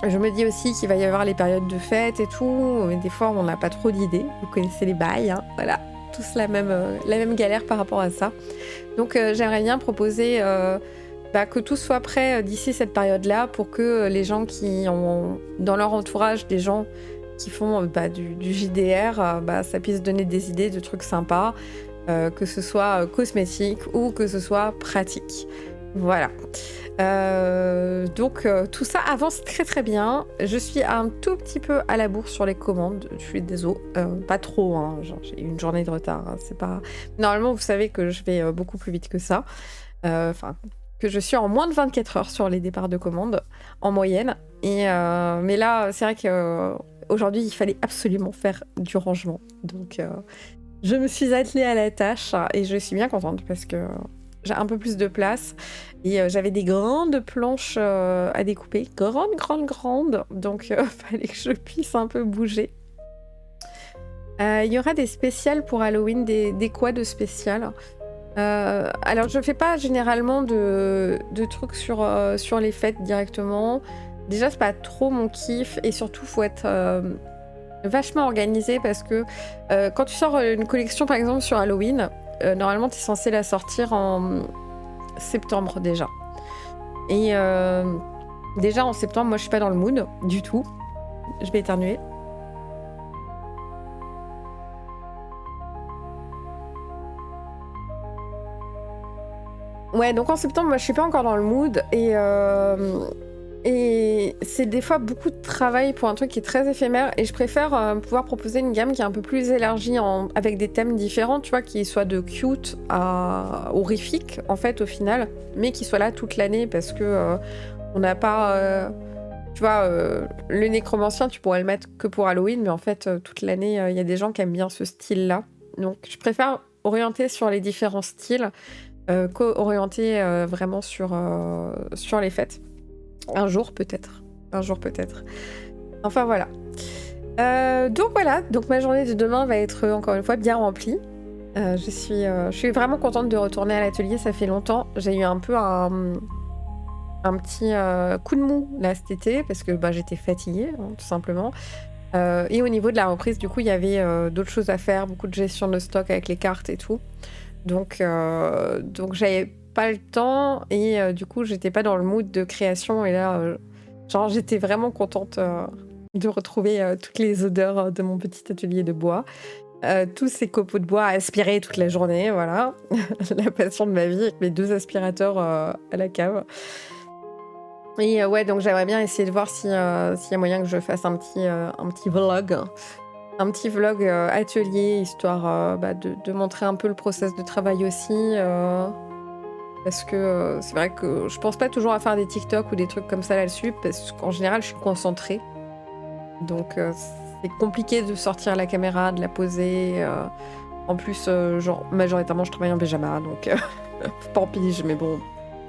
je me dis aussi qu'il va y avoir les périodes de fête et tout, mais des fois on n'a pas trop d'idées. Vous connaissez les bails, hein, voilà. Tous la même galère par rapport à ça. Donc j'aimerais bien proposer... que tout soit prêt d'ici cette période-là pour que les gens qui ont dans leur entourage des gens qui font du JDR, ça puisse donner des idées de trucs sympas, que ce soit cosmétique ou que ce soit pratique. Voilà. Donc tout ça avance très très bien. Je suis un tout petit peu à la bourre sur les commandes. Je suis désolée, pas trop. Hein, genre, j'ai eu une journée de retard. Hein, c'est pas. Normalement, vous savez que je vais beaucoup plus vite que ça. Que je suis en moins de 24 heures sur les départs de commandes, en moyenne. Mais là, c'est vrai qu'aujourd'hui, il fallait absolument faire du rangement. Donc, je me suis attelée à la tâche et je suis bien contente parce que j'ai un peu plus de place. Et j'avais des grandes planches à découper. Grandes. Donc, il fallait que je puisse un peu bouger. Il y aura des spéciales pour Halloween, des quoi de spécial? Alors je fais pas généralement de trucs sur les fêtes directement. Déjà c'est pas trop mon kiff et surtout faut être vachement organisé parce que quand tu sors une collection par exemple sur Halloween, normalement t'es censé la sortir en septembre déjà. Et déjà en septembre moi je suis pas dans le mood du tout. Je vais éternuer. Ouais, donc en septembre, moi, je suis pas encore dans le mood. Et Et c'est des fois beaucoup de travail pour un truc qui est très éphémère. Et je préfère pouvoir proposer une gamme qui est un peu plus élargie avec des thèmes différents, tu vois, qui soient de cute à horrifique, en fait, au final, mais qui soient là toute l'année parce que on n'a pas. Tu vois, le nécromancien, tu pourrais le mettre que pour Halloween, mais en fait, toute l'année, il y a des gens qui aiment bien ce style-là. Donc, je préfère orienter sur les différents styles qu'orienter vraiment sur les fêtes. Un jour peut-être. Enfin voilà. Donc voilà, donc ma journée de demain va être encore une fois bien remplie. Je suis vraiment contente de retourner à l'atelier, ça fait longtemps. J'ai eu un peu un petit coup de mou là cet été parce que j'étais fatiguée, hein, tout simplement. Et au niveau de la reprise, du coup, il y avait d'autres choses à faire, beaucoup de gestion de stock avec les cartes et tout. Donc j'avais pas le temps et du coup j'étais pas dans le mood de création et là j'étais vraiment contente de retrouver toutes les odeurs de mon petit atelier de bois, tous ces copeaux de bois à aspirer toute la journée, voilà. La passion de ma vie avec mes 2 aspirateurs à la cave. Et ouais, donc j'aimerais bien essayer de voir s'il y a moyen que je fasse un petit vlog. Un petit vlog atelier, histoire de montrer un peu le process de travail aussi. Parce que c'est vrai que je pense pas toujours à faire des TikTok ou des trucs comme ça là-dessus, parce qu'en général, je suis concentrée. Donc c'est compliqué de sortir la caméra, de la poser. En plus, majoritairement, je travaille en pyjama, donc pas en pige, mais bon,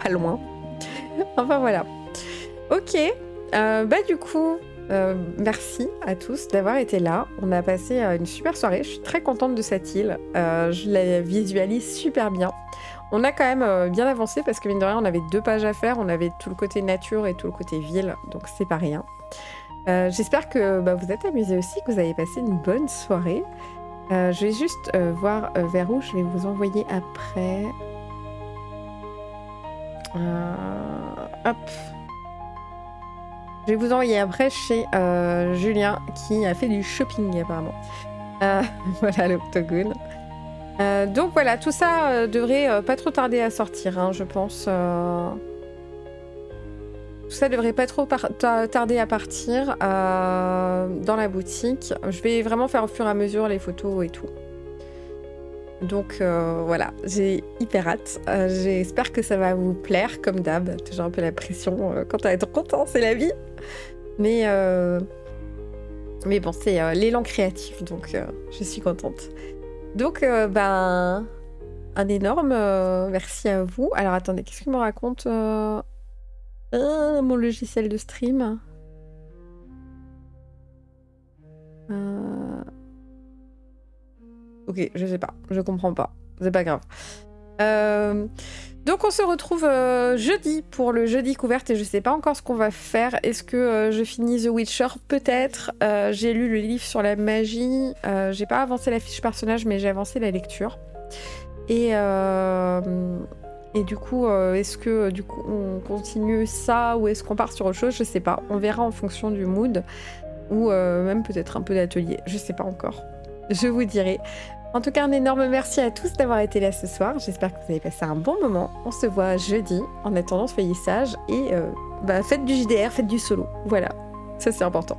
pas loin. Enfin voilà. Ok, du coup... merci à tous d'avoir été là. On a passé une super soirée. Je suis très contente de cette île. Je la visualise super bien. On a quand même bien avancé parce que mine de rien, on avait 2 pages à faire. On avait tout le côté nature et tout le côté ville, donc c'est pas rien. J'espère que vous êtes amusés aussi, que vous avez passé une bonne soirée. Je vais juste voir vers où je vais vous envoyer après. Hop. Je vais vous envoyer après chez Julien qui a fait du shopping apparemment. Voilà l'octogone. Donc voilà, tout ça devrait pas trop tarder à sortir, hein, je pense. Tout ça devrait pas trop tarder à partir dans la boutique. Je vais vraiment faire au fur et à mesure les photos et tout. Donc voilà, j'ai hyper hâte. J'espère que ça va vous plaire, comme d'hab. Toujours un peu la pression quand on est trop content, c'est la vie. Mais bon, c'est l'élan créatif, donc je suis contente. Donc, un énorme merci à vous. Alors, attendez, qu'est-ce qu'il me raconte mon logiciel de stream. Ok, je sais pas, je comprends pas. C'est pas grave. Donc on se retrouve jeudi pour le jeudi couverte et je sais pas encore ce qu'on va faire. Est-ce que je finis The Witcher? Peut-être. J'ai lu le livre sur la magie. J'ai pas avancé la fiche personnage mais j'ai avancé la lecture. Et du coup, est-ce que du coup on continue ça ou est-ce qu'on part sur autre chose? Je sais pas. On verra en fonction du mood ou même peut-être un peu d'atelier. Je sais pas encore. Je vous dirai. En tout cas, un énorme merci à tous d'avoir été là ce soir. J'espère que vous avez passé un bon moment. On se voit jeudi. En attendant, soyez sages et faites du JDR, faites du solo. Voilà, ça c'est important.